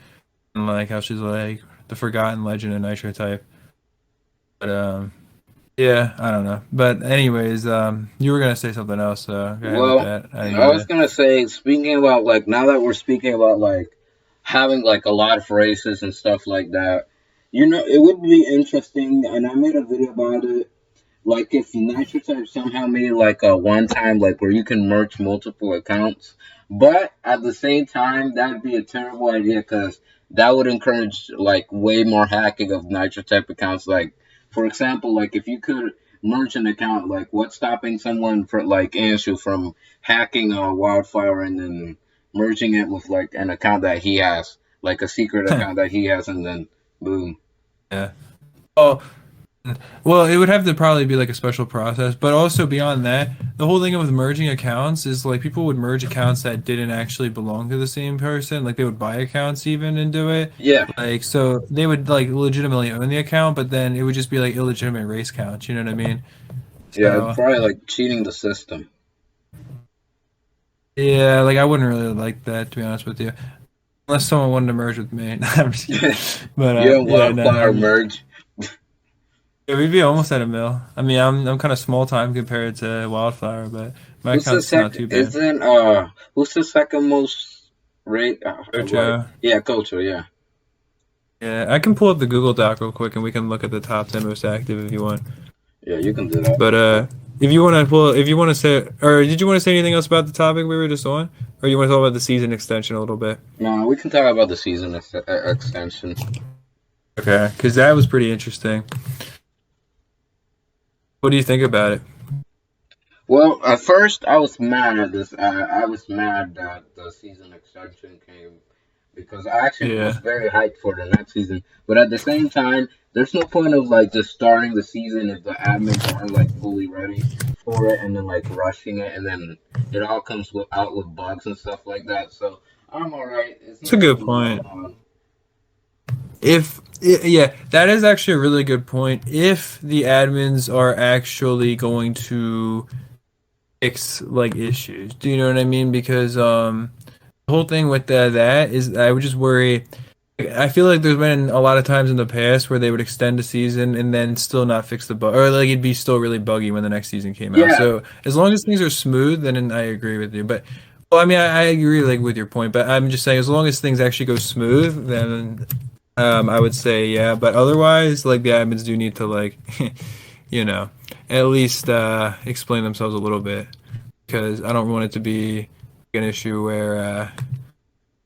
and like how she's like the forgotten legend of Nitro Type. But yeah, I don't know. But anyways, you were gonna say something else, so go ahead with Well, that. I didn't I mean was to. gonna say, speaking about like now that we're speaking about like having like a lot of races and stuff like that, it would be interesting, and I made a video about it. Like if Nitro Type somehow made like a one time like where you can merge multiple accounts, but at the same time that'd be a terrible idea because that would encourage like way more hacking of Nitro Type accounts. Like for example, like if you could merge an account, like what's stopping someone for like Anshu from hacking a Wildfire and then merging it with like an account that he has, like a secret account that he has, and then boom. Yeah. Oh, well, it would have to probably be like a special process, but also beyond that, the whole thing with merging accounts is like people would merge accounts that didn't actually belong to the same person. Like they would buy accounts even and do it. Yeah, Like so they would like legitimately own the account, but then it would just be like illegitimate race counts, you know what I mean? yeah, it's So probably like cheating the system. yeah, like I wouldn't really like that to be honest with you. Unless someone wanted to merge with me. No, I'm just kidding. But You and yeah, no, Wildfire merge. yeah, we'd be almost at a mil. I mean, I'm kind of small time compared to Wildfire, but my Who's the account's not second? too bad. Isn't who's the second most rate? Like Joe. yeah, culture. Yeah, Yeah, I can pull up the Google Doc real quick and we can look at the top 10 most active if you want. yeah, you can do that. But if you want to pull, if you want to say, or did you want to say anything else about the topic we were just on, or you want to talk about the season extension a little bit? No, we can talk about the season extension. Okay, because that was pretty interesting. What do you think about it? Well, at first I was mad at this. I was mad that the season extension came because I actually was Yeah, very hyped for the next season. But at the same time, there's no point of like just starting the season if the admins aren't like fully ready for it and then like rushing it and then it all comes out with bugs and stuff like that. So I'm alright. It's it's a not good too point. long. Yeah, that is actually a really good point. If the admins are actually going to fix like issues, do you know what I mean? Because the whole thing with that is I would just worry. I feel like there's been a lot of times in the past where they would extend a season and then still not fix the bug, or like it'd be still really buggy when the next season came out. Yeah, So as long as things are smooth, then I agree with you. But well, I mean, I agree like with your point, but I'm just saying as long as things actually go smooth, then I would say yeah. But otherwise, like the admins do need to like, you know, at least explain themselves a little bit because I don't want it to be an issue where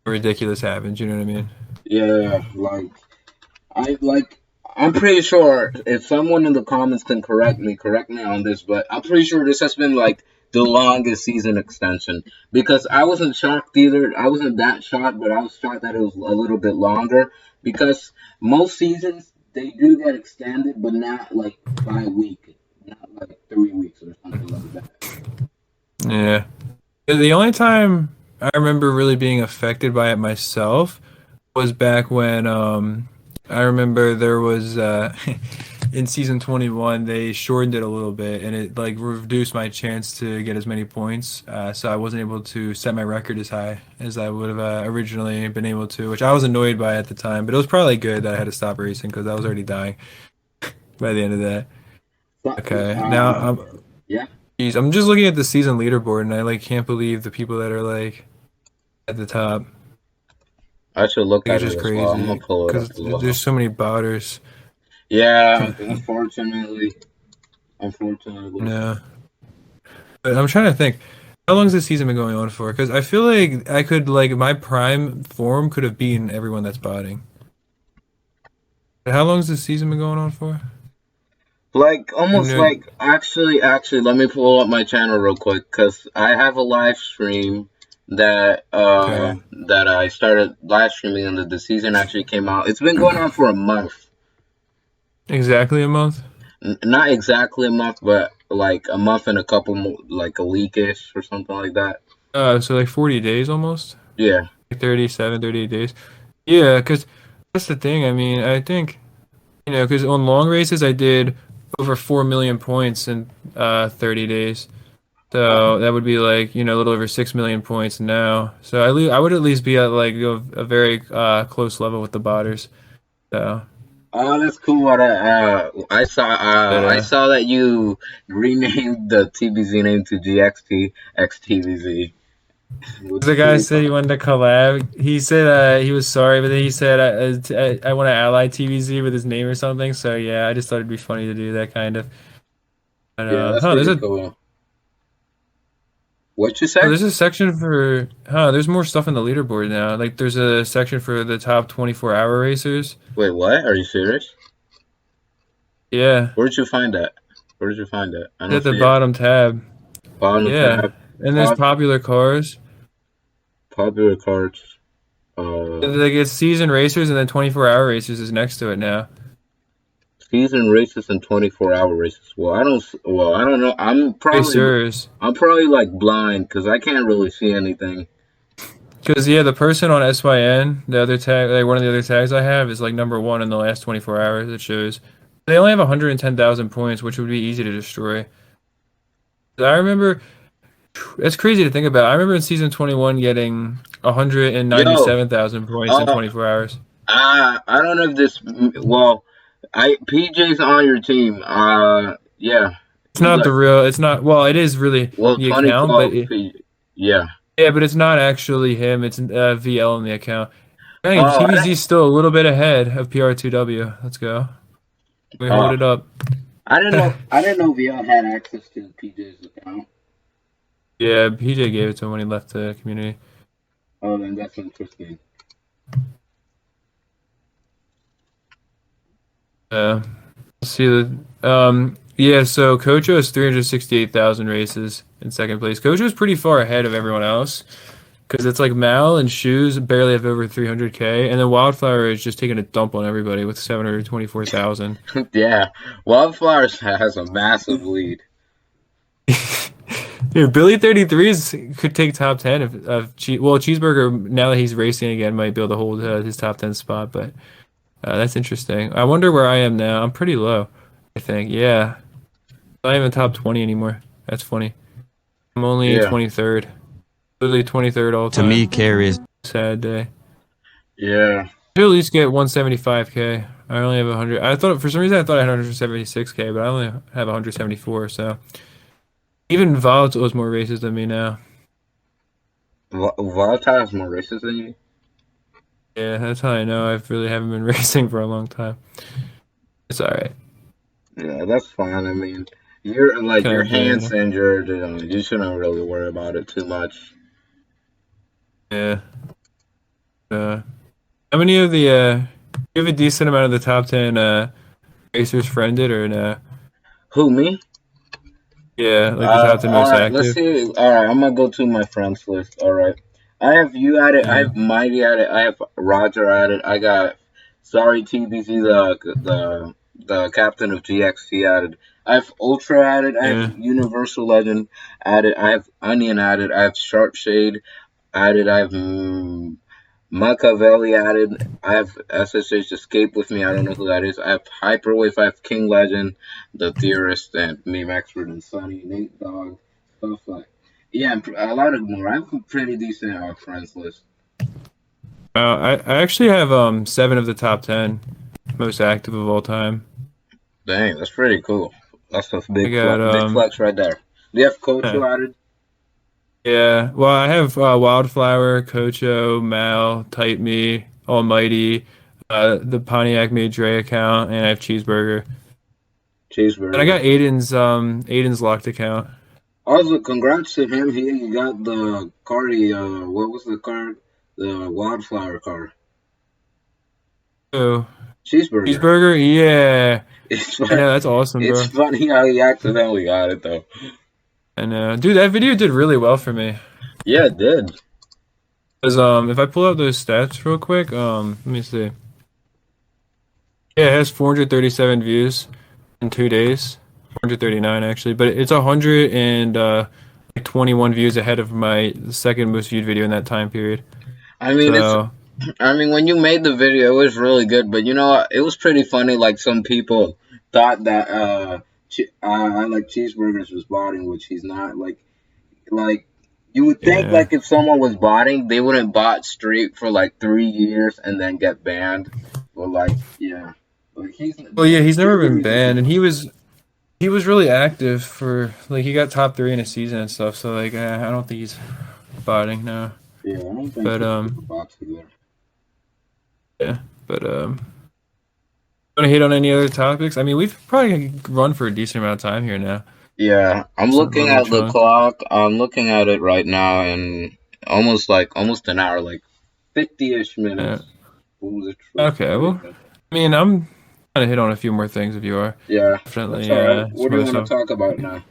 ridiculous happens. You know what I mean? yeah. Like I'm pretty sure if someone in the comments can correct me on this, but I'm pretty sure this has been like the longest season extension because I wasn't shocked either. I wasn't that shocked, but I was shocked that it was a little bit longer because most seasons they do get extended, but not like by week, not like 3 weeks or something like that. Yeah. The only time I remember really being affected by it myself was back when I remember there was in season 21 they shortened it a little bit and it like reduced my chance to get as many points. So I wasn't able to set my record as high as I would have originally been able to, which I was annoyed by at the time, but it was probably good that I had to stop racing because I was already dying by the end of that. So, Okay. Now yeah, geez, I'm just looking at the season leaderboard and I like can't believe the people that are like at the top. I should look Like, at it's it just as well. I'm gonna crazy pull it up because as well. there's so many botters. Yeah, unfortunately. Yeah, but I'm trying to think. How long has this season been going on for? Because I feel like I could like my prime form could have beaten everyone that's botting. How long has this season been going on for? Like And almost like actually let me pull up my channel real quick because I have a live stream okay, that I started live streaming and the season actually came out. It's been going on for a month. exactly a month. Not exactly a month, but like a month and a couple like a weekish or something like that. So like 40 days almost, Yeah. like 37, 38 days. Yeah, because that's the thing. I mean, I think because on long races I did over 4 million points in 30 days. So that would be like, a little over 6 million points now. So I would at least be at like a very close level with the botters. So, Oh, that's cool. but I saw that you renamed the TBZ name to GXT XTVZ, which the is guy pretty said he fun. wanted to collab. He said he was sorry, but then he said I want to ally TVZ with his name or something. So yeah, I just thought it'd be funny to do that kind of. But Yeah, that's huh, pretty cool. What you say? there's a section for there's more stuff in the leaderboard now. Like there's a section for the top 24-hour racers. Wait, what? Are you serious? Yeah, Where did you find that? Where did you find that? I don't at the see it. bottom tab. Bottom Yeah, tab. and there's Pop. popular cars. Popular cards. Uh, Like it's season racers and then 24-hour racers is next to it now. Season races and 24-hour races. I don't know. Racers. I'm probably like blind because I can't really see anything. Because yeah, the person on SYN, the other tag, like one of the other tags I have, is like number one in the last 24 hours. It shows they only have 110,000 points, which would be easy to destroy. I remember it's crazy to think about. I remember in season 21 getting Yo, 197,000 points in uh, 24 hours. I don't know if this. Well, I PJ's on your team. Yeah, It's not the real. It's not. Well, it is really well, the account, 2012 PJ. Yeah. yeah, but it's not actually him. It's VL in the account. Dang, Oh, I TVZ's still a little bit ahead of PR2W. Let's go. We hold uh, it up. I didn't know. I didn't know VL had access to PJ's account. Yeah, PJ gave it to him when he left the community. Oh, then that's interesting. Uh, let's see the yeah. So Kocho has 368,000 races in second place. Kocho's pretty far ahead of everyone else because it's like Mal and Shoes barely have over 300K, and then Wildflower is just taking a dump on everybody with 724,000. Yeah, Wildflowers has a massive lead. Dude, Billy 33's could take top 10 well, Cheeseburger now that he's racing again might be able to hold his top 10 spot, but that's interesting. I wonder where I am now. I'm pretty low, I think. Yeah, not even top 20 anymore. That's funny. I'm only Yeah, 23rd, literally 23rd all To me, time. care is Sad day. yeah. Should at least get 175K. I only have 100. I thought for some reason I thought I had 176K, but I only have 174. So even Volatile has more races than me now. Volatile has more races than you. Yeah, that's how I know I really haven't been racing for a long time. It's all right. Yeah, that's fine. I mean, you're like Kind your of thing, you hands know? injured. You shouldn't really worry about it too much. Yeah. Uh, how many of the you have a decent amount of the top 10 racers friended or no? Who, me? Yeah, like the top 10 All most right, let's active. see. All right, I'm gonna go to my friends list. All right, I have you at it. I Yeah. have Mighty at it. I have Roger at it. I got sorry TBC, the captain of GXT added. I have Ultra added. I have Yeah. Universal Legend added. I have Onion added. I have Sharp Shade added. I have Machiavelli added. I have SSH Escape with me. I don't know who that is. I have Hyperwave. I have King Legend, The Theorist, and Meme Expert and Sunny, Nate Dogg, stuff like. Yeah, a lot of more. I have a pretty decent friends list. I actually have 7 of the top 10 most active of all time. Dang, that's pretty cool. That's a I got big flex right there. Do you have Coach yeah. added? Yeah. Well, I have Wildflower, Kocho, Mal, Type Me, Almighty, the Pontiac Made account, and I have Cheeseburger. And I Cheeseburger. got Aiden's locked account. Also, congrats to him. He got the card. What was the card? The Wildflower card. Oh, Cheeseburger. Cheeseburger, yeah. It's I know that's awesome, it's bro. funny how he accidentally got it though. I know, dude. That video did really well for me. Yeah, it did. 'Cause if I pull out those stats real quick, let me see. Yeah, it has 437 views in 2 days. 439 actually, but it's 121 views ahead of my second most viewed video in that time period. I mean, it's. So I mean, when you made the video, it was really good. But it was pretty funny. Like some people thought that I like cheeseburgers was botting, which he's not. Like you would think yeah. like if someone was botting, they wouldn't bot straight for like 3 years and then get banned. But like, yeah, like Well, yeah, he's never been cheeseburgers is banned, and good. he was really active for like he got top 3 in a season and stuff. So like I don't think he's botting now. Yeah, I don't think But cheeseburger bots either. yeah. But want to hit on any other topics? I mean, we've probably run for a decent amount of time here now. Yeah, I'm It's not looking really at the chilling. clock. I'm looking at it right now, and almost an hour, like 50-ish Yeah. minutes. Ooh, that's Okay. pretty Well, good. I mean, I'm gonna hit on a few more things if you are. Yeah, that's Definitely all right. What some do you other want stuff. to talk about now?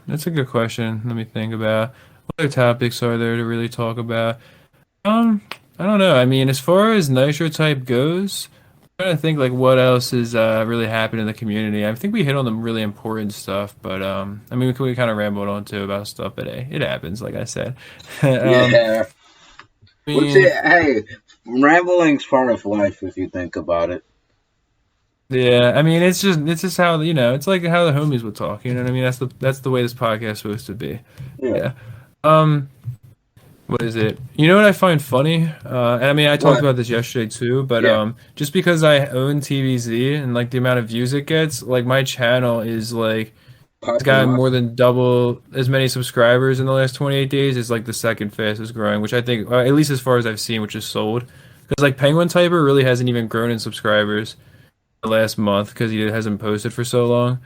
That's a good question. Let me think about. other topics are there to really talk about? Um, I don't know. I mean, as far as Nitro Type goes, I'm trying to think like what else is really happened in the community. I think we hit on the really important stuff, but I mean, we kind of rambled on too about stuff, but hey, it happens, like I said. Yeah. I Which, mean, hey, rambling's part of life if you think about it. yeah, I mean, it's just how it's like how the homies would talk. You know what I mean? That's the way this podcast is supposed to be. Yeah. Yeah. Um, What is it? You know what I find funny? And I mean, I talked What? about this yesterday too, but Yeah. just because I own TVZ and like the amount of views it gets, like my channel is like it's Popping gotten off. more than double as many subscribers in the last 28 days. It's like the second fastest growing, which I think, at least as far as I've seen, which is sold. Because like Penguin Typer really hasn't even grown in subscribers the last month because he hasn't posted for so long.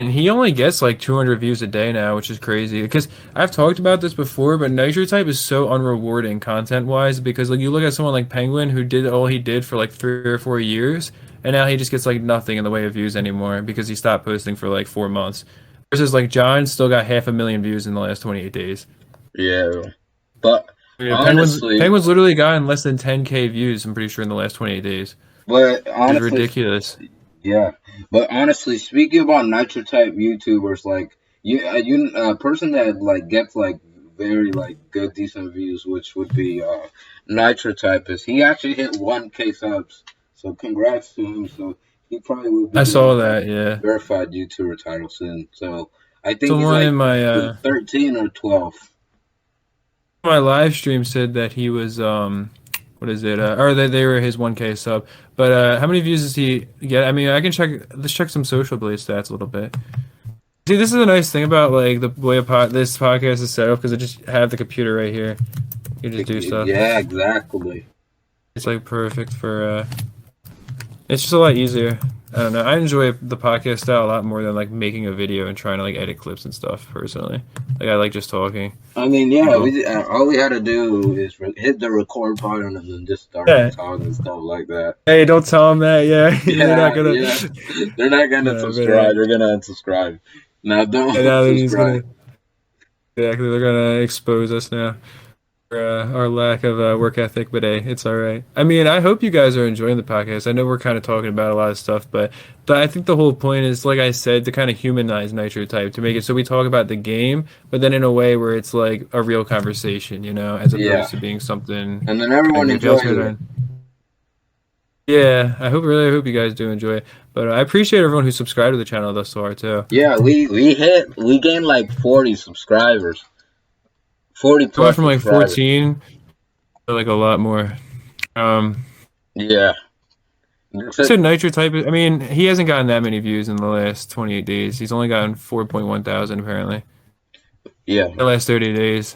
And he only gets like 200 views a day now, which is crazy. Because I've talked about this before, but Nitro Type is so unrewarding content-wise because like you look at someone like Penguin who did all he did for like 3 or 4 years, and now he just gets like nothing in the way of views anymore because he stopped posting for like 4 months. Versus like John still got 500,000 views in the last 28 days. Yeah. But Yeah, Penguin's honestly, Penguin's literally gotten less than 10K views, I'm pretty sure, in the last 28 days. but It's honestly, ridiculous. yeah. But honestly, speaking about nitro type YouTubers, like you, a person that like gets like very like good decent views, which would be nitro type, is he actually hit 1K subs. So congrats to him. So he probably will be I getting saw a that, yeah. verified YouTuber title soon. So I think he's Someone like in my 13 or 12. my live stream said that he was what is it? Or that they were his 1K sub. But how many views does he get? I mean, I can check. Let's check some social blade stats a little bit. See, this is a nice thing about like the way this podcast is set up because I just have the computer right here. You just do stuff. Yeah, exactly. It's like perfect for. It's just a lot easier. I don't know. I enjoy the podcast style a lot more than like making a video and trying to like edit clips and stuff. Personally, like I like just talking. I mean, yeah, People. all we had to do is hit the record button and then just start Yeah. talking and stuff like that. Hey, don't tell them that. Yeah, they're not Yeah, gonna. yeah. They're not gonna No, but subscribe. They're gonna unsubscribe. Now don't and now they're just subscribe. gonna exactly they're gonna expose us now for our lack of work ethic. But hey, it's all right. I mean, I hope you guys are enjoying the podcast. I know we're kind of talking about a lot of stuff, but I think the whole point is, like I said, to kind of humanize Nitro Type to make it so we talk about the game, but then in a way where it's like a real conversation, as Yeah, opposed to being something and then everyone everybody else enjoys would it. learn. Yeah, really hope you guys do enjoy it. But I appreciate everyone who subscribed to the channel thus far too. Yeah, we gained like 40 subscribers, 40 I went plus from like subscribers. 14 to like a lot more. Um, Yeah, that's I it. said Nitro Type. I mean, he hasn't gotten that many views in the last 28 days. He's only gotten 4.1 thousand apparently. Yeah, The last 30 days.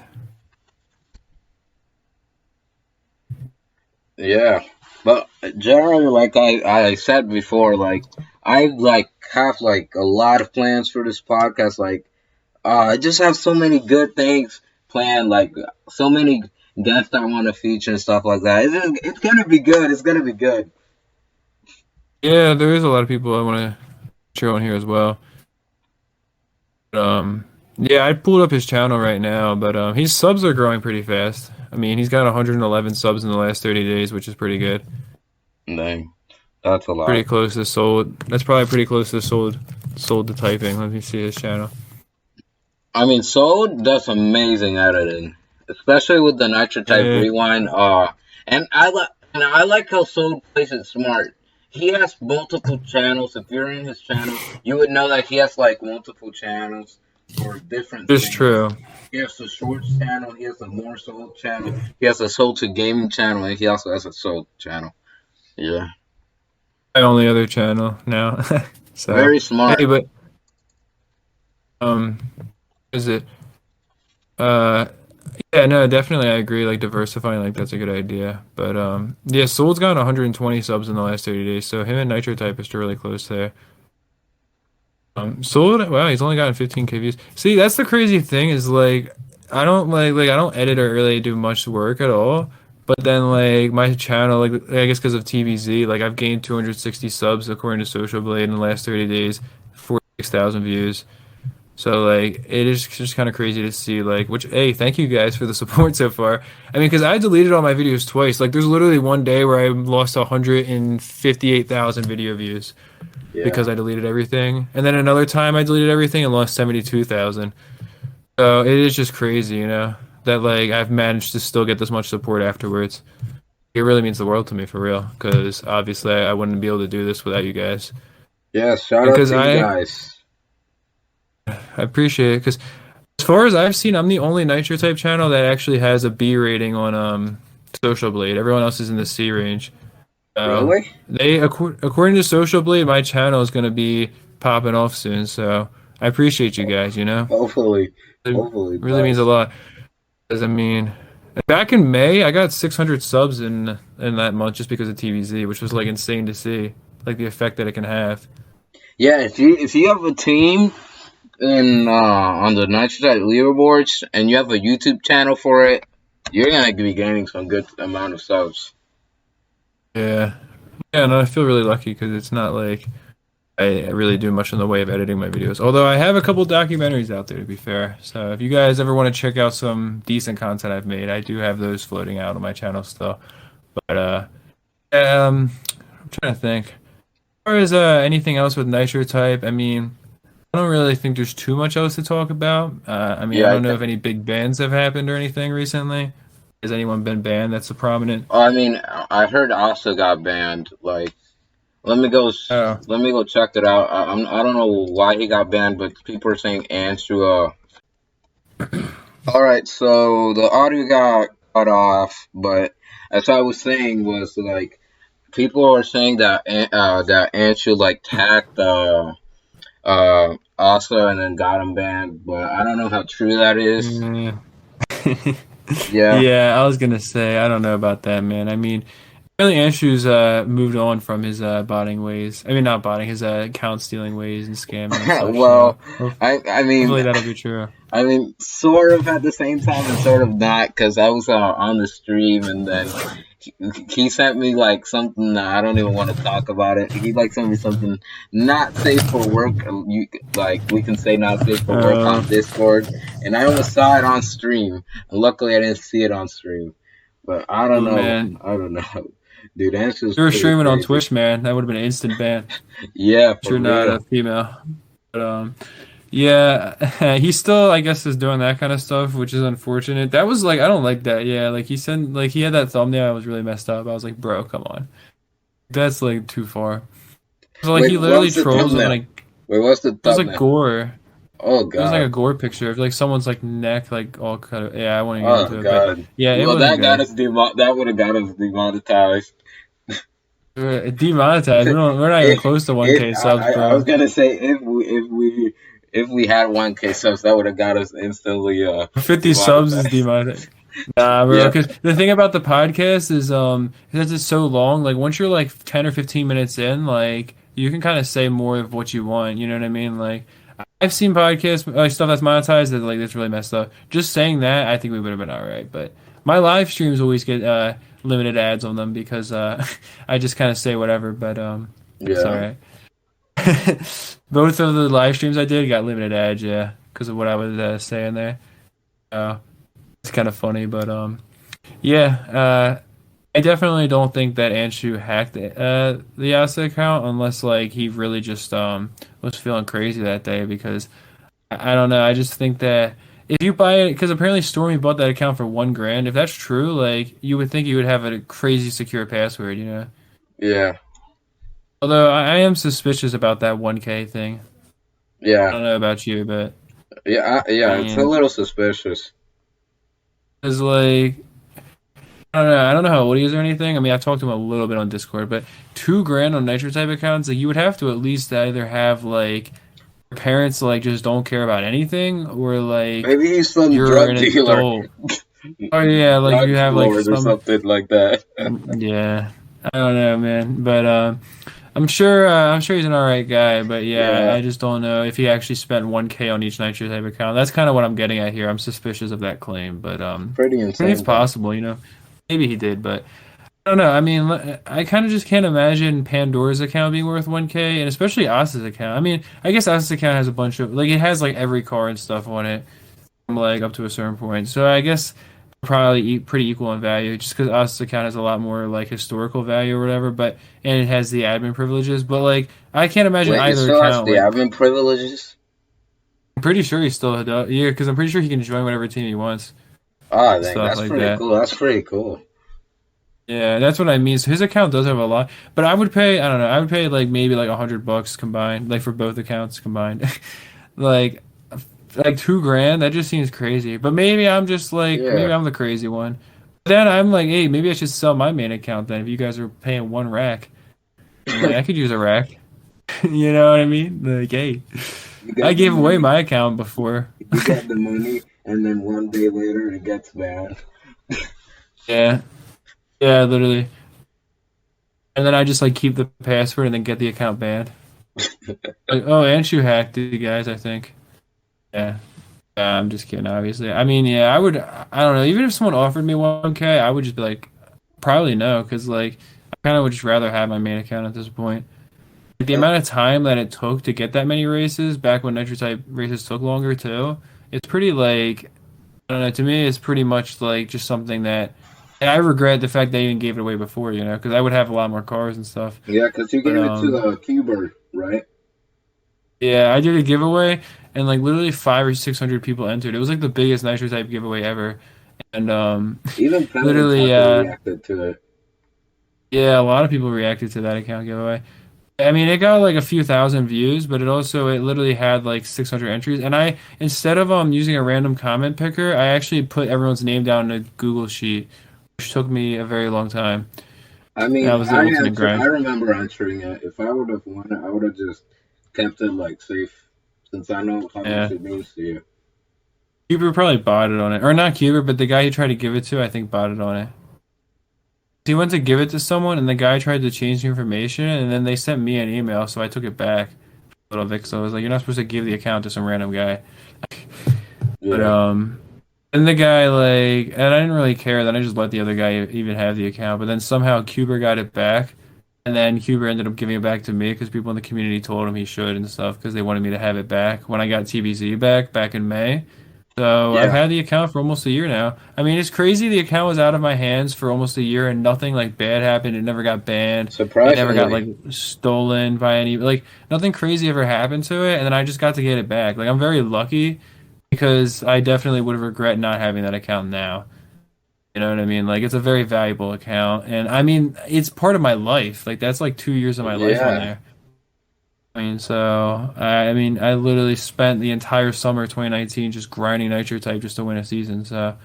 yeah. But generally, like I said before, like I like have like a lot of plans for this podcast. Like I just have so many good things planned, like so many guests I want to feature and stuff like that. It's gonna be good. It's gonna be good. Yeah, there is a lot of people I want to show on here as well. Yeah, I pulled up his channel right now, but his subs are growing pretty fast. I mean, he's got 111 subs in the last 30 days, which is pretty good. Dang, that's a Pretty lot. close to sold. That's probably pretty close to sold to typing. Let me see his channel. I mean, Soul does amazing editing, especially with the Nitro Type Yeah, Rewind. And I like how Soul plays it smart. He has multiple channels. If you're in his channel, you would know that he has like multiple channels for different it's things. true. He has a shorts channel. He has a more Soul channel. He has a Soul to gaming channel, and he also has a Soul channel. Yeah, My only other channel now. So, very smart. hey, but um, is it? Uh, yeah, no, definitely, I agree. Like diversifying, like that's a good idea. But yeah, Soul's got 120 subs in the last 30 days, so him and Nitro Type are still really close there. Soul, wow, he's only gotten 15K views. See, that's the crazy thing is like I don't edit or really do much work at all. But then like my channel, like I guess because of TVZ, like I've gained 260 subs according to Social Blade in the last 30 days, 46,000 views. So like it is just kind of crazy to see like which hey, thank you guys for the support so far. I mean, because I deleted all my videos twice. Like there's literally one day where I lost 158,000 video views Yeah. because I deleted everything, and then another time I deleted everything and lost 72,000. So it is just crazy, that like I've managed to still get this much support afterwards. It really means the world to me for real, because obviously I wouldn't be able to do this without you guys. Yeah, shout out Because to you guys. I appreciate it, because as far as I've seen, I'm the only Nitro type channel that actually has a B rating on Social Blade. Everyone else is in the C range. So Really? according to Social Blade, my channel is going to be popping off soon. So I appreciate you guys. Hopefully. It Hopefully it really means a does. lot. Because I mean, back in May, I got 600 subs in that month just because of TVZ, which was like insane to see, like the effect that it can have. Yeah, if you have a team in on the Nitrotype leaderboards and you have a YouTube channel for it, you're gonna be gaining some good amount of subs. Yeah, yeah, and I feel really lucky because it's not like I really do much in the way of editing my videos. Although I have a couple documentaries out there, to be fair. So if you guys ever want to check out some decent content I've made, I do have those floating out on my channel still. But I'm trying to think. As far as anything else with Nitro Type, I mean, I don't really think there's too much else to talk about. I mean, I Yeah, don't know if any big bans have happened or anything recently. Has anyone been banned that's a prominent? I mean, I heard Asa got banned. Like, let me go, Oh, let me go check it out. I don't know why he got banned, but people are saying Andrew. All right, so the audio got cut off, but as I was saying was like people are saying that that Andrew like tagged Asa and then got him banned, but I don't know how true that is. yeah. Yeah. Yeah, I was gonna say I don't know about that, man. I mean, apparently Anshu's moved on from his botting ways. I mean, not botting, his account stealing ways and scamming and such. So Well, I mean hopefully that'll be true. I mean, sort of at the same time and sort of not, because I was on the stream and then he, he sent me like something that I don't even want to talk about it. He like sent me something not safe for work. You like we can say not safe for work Uh, on Discord, and I almost saw it on stream. And luckily, I didn't see it on stream. But I don't oh know. man, I don't know, dude. Answer's you were pretty streaming on crazy. Twitch, man. That would have been an instant ban. Yeah, But for you're not a real. female. But yeah, he still I guess is doing that kind of stuff, which is unfortunate. That was like I don't like that. Yeah, like he sent like he had that thumbnail. I was really messed up. I was like, bro, come on, that's like too far. So like Wait, he what literally was the trolls and thumbnail? like Wait, what's the it was like thumbnail? gore. Oh It was like a God. gore picture of like someone's like neck like all cut. Yeah, I won't even get Oh into it, but God. yeah, it Well, wasn't that got good. us that would have got us demonetized. We're demonetized. We're not even if close to if 1K subs, I was bro. gonna say if we had 1K subs, that would have got us instantly 50 subs is demonetized. demonetized. Nah, bro. Yeah, Because the thing about the podcast is, because it's so long. Like once you're like 10 or 15 minutes in, like you can kind of say more of what you want. You know what I mean? Like I've seen podcasts, like stuff that's monetized that like that's really messed up. Just saying that, I think we would have been all right. But my live streams always get limited ads on them because I just kind of say whatever. But it's all yeah, right. Both of the live streams I did got limited ads, yeah, because of what I was saying there. Uh, it's kind of funny, but yeah, I definitely don't think that Anshu hacked the Yasa account unless like he really just was feeling crazy that day because I don't know. I just think that if you buy it, because apparently Stormy bought that account for 1 grand. If that's true, like you would think you would have a crazy secure password. yeah, Although I am suspicious about that 1K thing. I yeah, don't know about you, but I yeah. It's a mean, little suspicious. it's like I don't know. I don't know how old he is or anything. I mean, I've talked to him a little bit on Discord, but 2 grand on Nitro type accounts, like you would have to at least either have like your parents like just don't care about anything, or like Maybe he's some you're drug an dealer, adult. Oh yeah, like you drug have like lord or some something like that. yeah. I don't know, man, but I'm sure he's an alright guy, but yeah, Yeah, I just don't know if he actually spent 1K on each Nitro type account. That's kind of what I'm getting at here. I'm suspicious of that claim, but pretty I think it's insane though. possible. Maybe he did, but. I don't know. I mean, I kind of just can't imagine Pandora's account being worth 1K, and especially Asa's account. I mean, I guess Asa's account has a bunch of like it has like every car and stuff on it, from like up to a certain point. So I guess probably pretty equal in value, just because Asa's account has a lot more like historical value or whatever. But and it has the admin privileges. But like, I can't imagine Wait, it either still has account the like. admin privileges? I'm pretty sure he still does. Yeah, because I'm pretty sure he can join whatever team he wants, Ah, dang, stuff that's like pretty that. cool. That's pretty cool. Yeah, that's what I mean. So his account does have a lot, but I would pay, I don't know, I would pay like maybe like $100 combined, like for both accounts combined. Like like 2 grand, that just seems crazy. But maybe I'm just like maybe Yeah. I'm the crazy one. Then I'm like, hey, maybe I should sell my main account then if you guys are paying 1 rack. I'm like, I could use a rack. You know what I mean? Like, hey, You I got the gave away money. my account before. You got the money, and then one day later it gets banned. Yeah. Yeah, literally. And then I just like keep the password and then get the account banned. Like, oh, and you hacked it, guys, I think. Yeah. I'm just kidding, obviously. I mean, yeah, I don't know. Even if someone offered me 1K, I would just be like, probably no, because like, I kind of would just rather have my main account at this point. Like, the Uh, amount of time that it took to get that many races back when Nitro Type races took longer too, it's pretty like, I don't know, to me, it's pretty much like just something that, and I regret the fact they even gave it away before, because I would have a lot more cars and stuff. yeah, because you But gave it to the Cuber, right? yeah, I did a giveaway, and like literally 500 or 600 people entered. It was like the biggest Nitro Type giveaway ever, and Even Tendons literally, had to react to it. yeah, a lot of people reacted to that account giveaway. I mean, it got like a few thousand views, but it literally had like 600 entries. And I instead of using a random comment picker, I actually put everyone's name down in a Google sheet, which took me a very long time. I That mean, was the ultimate I grind. remember answering it. If I would have won it, I would have just kept it like safe, since I know how much Yeah, it means to you. Cuber probably bought it on it, or not Cuber, but the guy he tried to give it to, I think, bought it on it. He went to give it to someone, and the guy tried to change the information, and then they sent me an email, so I took it back. Little Vic, so I was like, "You're not supposed to give the account to some random guy." But Yeah, and the guy like, and I didn't really care. Then I just let the other guy even have the account. But then somehow Cuber got it back, and then Cuber ended up giving it back to me because people in the community told him he should and stuff because they wanted me to have it back when I got TBZ back in May. So I've yeah. had the account for almost a year now. I mean, it's crazy. The account was out of my hands for almost a year and nothing like bad happened. It never got banned. It never got Surprisingly, like stolen by any like nothing crazy ever happened to it. And then I just got to get it back. Like I'm very lucky because I definitely would regret not having that account now. You know what I mean? Like it's a very valuable account. And I mean, it's part of my life. Like that's like 2 years of my life on yeah. there. I mean, I literally spent the entire summer 2019 just grinding Nitro Type just to win a season. So,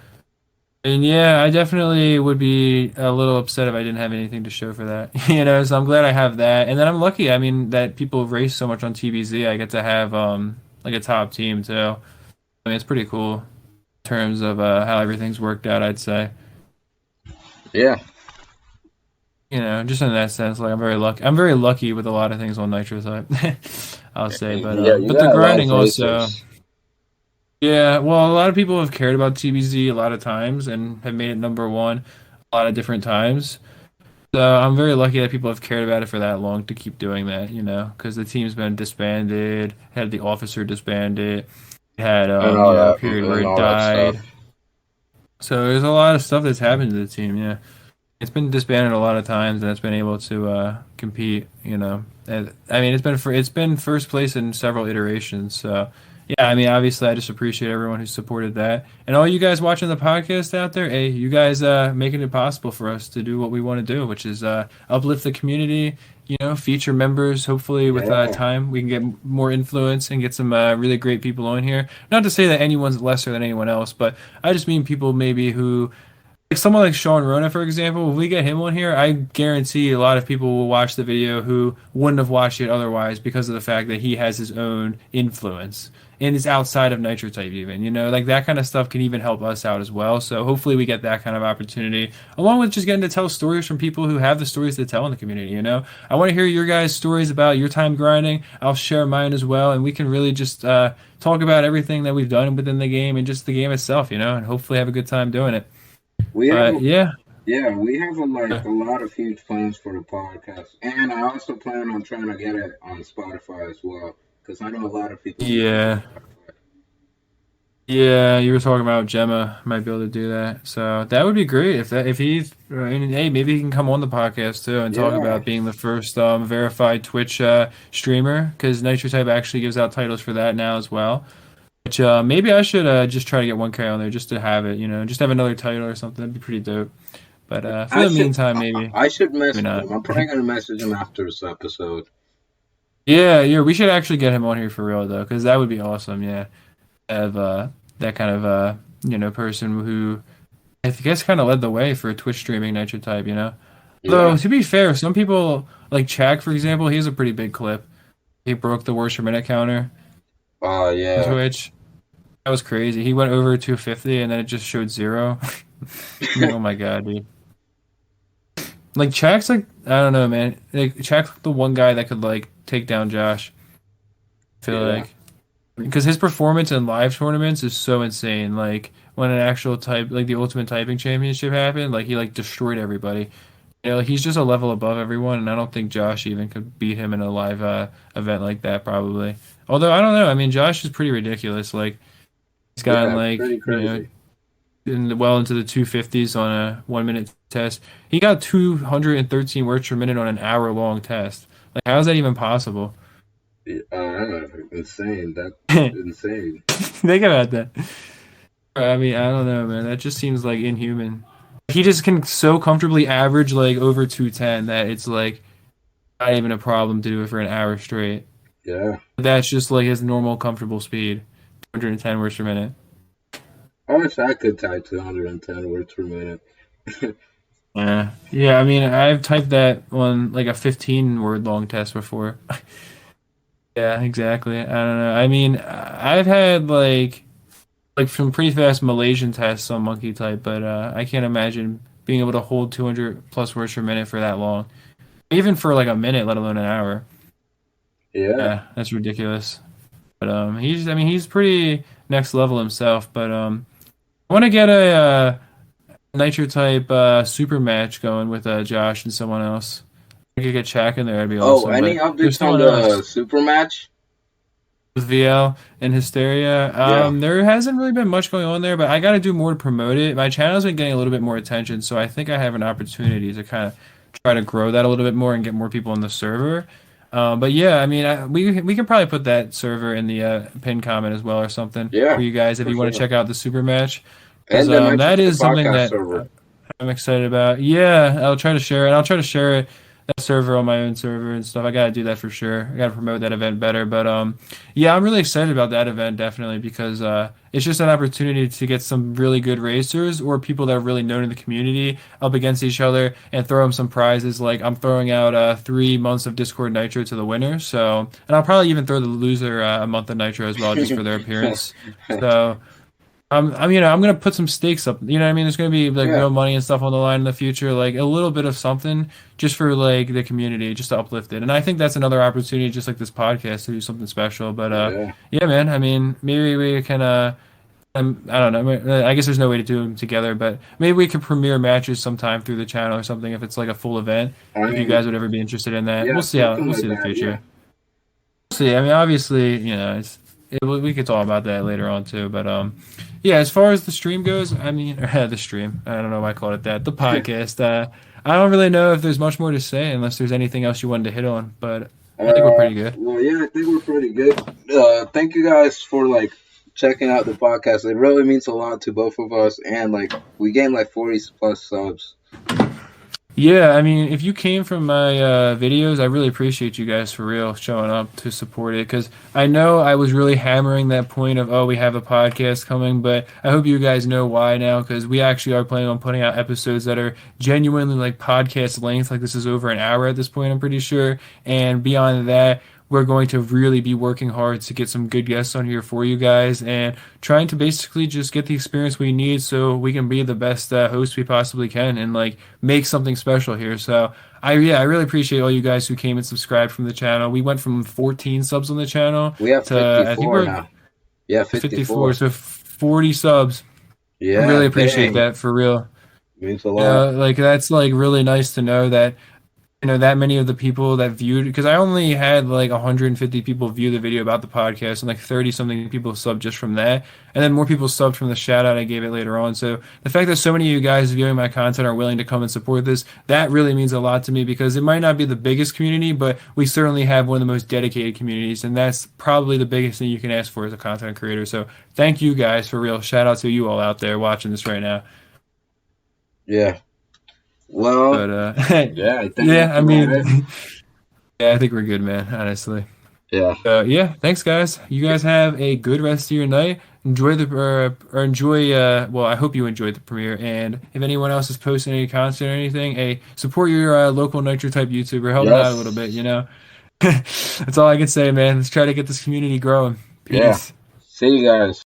and yeah, I definitely would be a little upset if I didn't have anything to show for that. So I'm glad I have that. And then I'm lucky, I mean, that people race so much on TBZ. I get to have like a top team too. I mean, it's pretty cool in terms of how everything's worked out, I'd say. Yeah. Just in that sense, like I'm very lucky. I'm very lucky with a lot of things on Nitro Type, I'll say. But Yeah, you the got a lot of grinding also. racers. Yeah, well, a lot of people have cared about TBZ a lot of times and have made it number one a lot of different times. So I'm very lucky that people have cared about it for that long to keep doing that, because the team's been disbanded, had the officer disbanded, had a period where And it all that died. stuff. So there's a lot of stuff that's happened to the team, yeah. It's been disbanded a lot of times and it's been able to compete, And, I mean, it's been first place in several iterations. So, yeah, I mean, obviously, I just appreciate everyone who supported that, and all you guys watching the podcast out there. Hey, you guys making it possible for us to do what we want to do, which is uplift the community. Feature members. Hopefully, with Yeah. time, we can get more influence and get some really great people on here. Not to say that anyone's lesser than anyone else, but I just mean people maybe who like someone like Sean Rona, for example, if we get him on here, I guarantee a lot of people will watch the video who wouldn't have watched it otherwise because of the fact that he has his own influence and is outside of Nitro Type even. Like that kind of stuff can even help us out as well. So hopefully we get that kind of opportunity, along with just getting to tell stories from people who have the stories to tell in the community. I want to hear your guys' stories about your time grinding. I'll share mine as well, and we can really just talk about everything that we've done within the game and just the game itself, and hopefully have a good time doing it. We have But yeah. Yeah, we have a lot of huge plans for the podcast, and I also plan on trying to get it on Spotify as well, because I know a lot of people use Yeah. Spotify. Yeah, you were talking about Gemma might be able to do that. So that would be great if he's and hey, maybe he can come on the podcast too and talk Yeah. about being the first verified Twitch streamer because Nitro Type actually gives out titles for that now as well. Which maybe I should just try to get 1K on there just to have it, just have another title or something. That'd be pretty dope. But for I the should meantime, I, maybe I should maybe message not. him. I'm probably gonna message him after this episode. Yeah, yeah, we should actually get him on here for real though, because that would be awesome. Yeah, have that kind of person who I guess kind of led the way for Twitch streaming Nitro Type. Yeah. Though to be fair, some people like Chak, for example, he has a pretty big clip. He broke the worst per minute counter on Yeah. Twitch. That was crazy. He went over 250 and then it just showed zero. I'm like, oh my God, dude. Like Chak's like I don't know, man. Like Chak's the one guy that could like take down Josh. I feel Yeah. like because his performance in live tournaments is so insane. Like when an actual type, like the Ultimate Typing Championship happened, like he like destroyed everybody. He's just a level above everyone, and I don't think Josh even could beat him in a live event like that, probably. Although I don't know. I mean, Josh is pretty ridiculous. Like he's gotten Yeah. like Pretty crazy. well into the 250s on a 1 minute test. He got 213 words per minute on an hour long test. Like how is that even possible? Yeah, insane. That's Think insane. about that. I mean, I don't know, man. That just seems like inhuman. He just can so comfortably average like over 210 that it's like not even a problem to do it for an hour straight. Yeah. That's just like his normal comfortable speed, 210 words per minute. I wish I could type 210 words per minute. Yeah, yeah. I mean, I've typed that on like a 15 word long test before. Yeah, exactly. I don't know. I mean, I've had like some pretty fast Malaysian tests on monkey type, but I can't imagine being able to hold 200 plus words per minute for that long, even for like a minute, let alone an hour. Yeah. Yeah, that's ridiculous. But I mean, he's pretty next level himself. But I want to get a Nitro type super match going with Josh and someone else. I could get Shaq in there, that'd be Oh, awesome. any But there's updates no on one the else. super match? With VL and Hysteria. Yeah. There hasn't really been much going on there, but I got to do more to promote it. My channel's been getting a little bit more attention, so I think I have an opportunity to kind of try to grow that a little bit more and get more people on the server. But yeah, I mean, we can probably put that server in the pin comment as well or something for Yeah, you guys if for you want to sure. check out the super match because And the Nitro that Type is something podcast that server. I'm excited about. Yeah, I'll try to share it. I'll try to share it that server on my own server and stuff. I gotta do that for sure. I gotta promote that event better. But yeah, I'm really excited about that event definitely because it's just an opportunity to get some really good racers or people that are really known in the community up against each other and throw them some prizes. Like I'm throwing out 3 months of Discord Nitro to the winner. So and I'll probably even throw the loser a month of Nitro as well just for their appearance. So. I'm gonna put some stakes up. You know what I mean? There's gonna be like Yeah, real money and stuff on the line in the future, like a little bit of something just for like the community, just to uplift it. And I think that's another opportunity, just like this podcast, to do something special. But yeah. yeah, man. I mean, maybe we can. I don't know. I guess there's no way to do them together, but maybe we could premiere matches sometime through the channel or something if it's like a full event. I If you mean, guys would ever be interested in that, yeah, something we'll like see the that. Yeah. future. See, I mean, obviously, we could talk about that later on too. But yeah, as far as the stream goes, I mean, the stream. I don't know why I called it that. The podcast. I don't really know if there's much more to say unless there's anything else you wanted to hit on. But I think we're pretty good. Well, yeah, I think we're pretty good. Thank you guys for checking out the podcast. It really means a lot to both of us, and we gained 40 plus subs. Yeah, I mean, if you came from my videos, I really appreciate you guys for real showing up to support it because I know I was really hammering that point of, oh, we have a podcast coming, but I hope you guys know why now because we actually are planning on putting out episodes that are genuinely like podcast length. Like this is over an hour at this point, I'm pretty sure. And beyond that, we're going to really be working hard to get some good guests on here for you guys and trying to basically just get the experience we need so we can be the best host we possibly can and like make something special here. So I really appreciate all you guys who came and subscribed from the channel. We went from 14 subs on the channel We have to I think 54 we're now. Yeah, 54, 54. so 40 subs. I Yeah, really appreciate dang. that for real. Means a lot. Like that's like really nice to know that that many of the people that viewed, because I only had like 150 people view the video about the podcast and like 30 something people subbed just from that. And then more people subbed from the shout out I gave it later on. So the fact that so many of you guys viewing my content are willing to come and support this, that really means a lot to me because it might not be the biggest community, but we certainly have one of the most dedicated communities. And that's probably the biggest thing you can ask for as a content creator. So thank you guys for real. Shout out to you all out there watching this right now. Yeah. Well, But yeah, I think yeah, that's I about mean, it. yeah, I think we're good, man, honestly. Yeah. Yeah, thanks, guys. You guys have a good rest of your night. Enjoy the or enjoy. Well, I hope you enjoyed the premiere. And if anyone else is posting any content or anything, hey, support your local Nitro Type YouTuber. Help them out a little bit. Yes. That's all I can say, man. Let's try to get this community growing. Yeah. Peace. See you guys.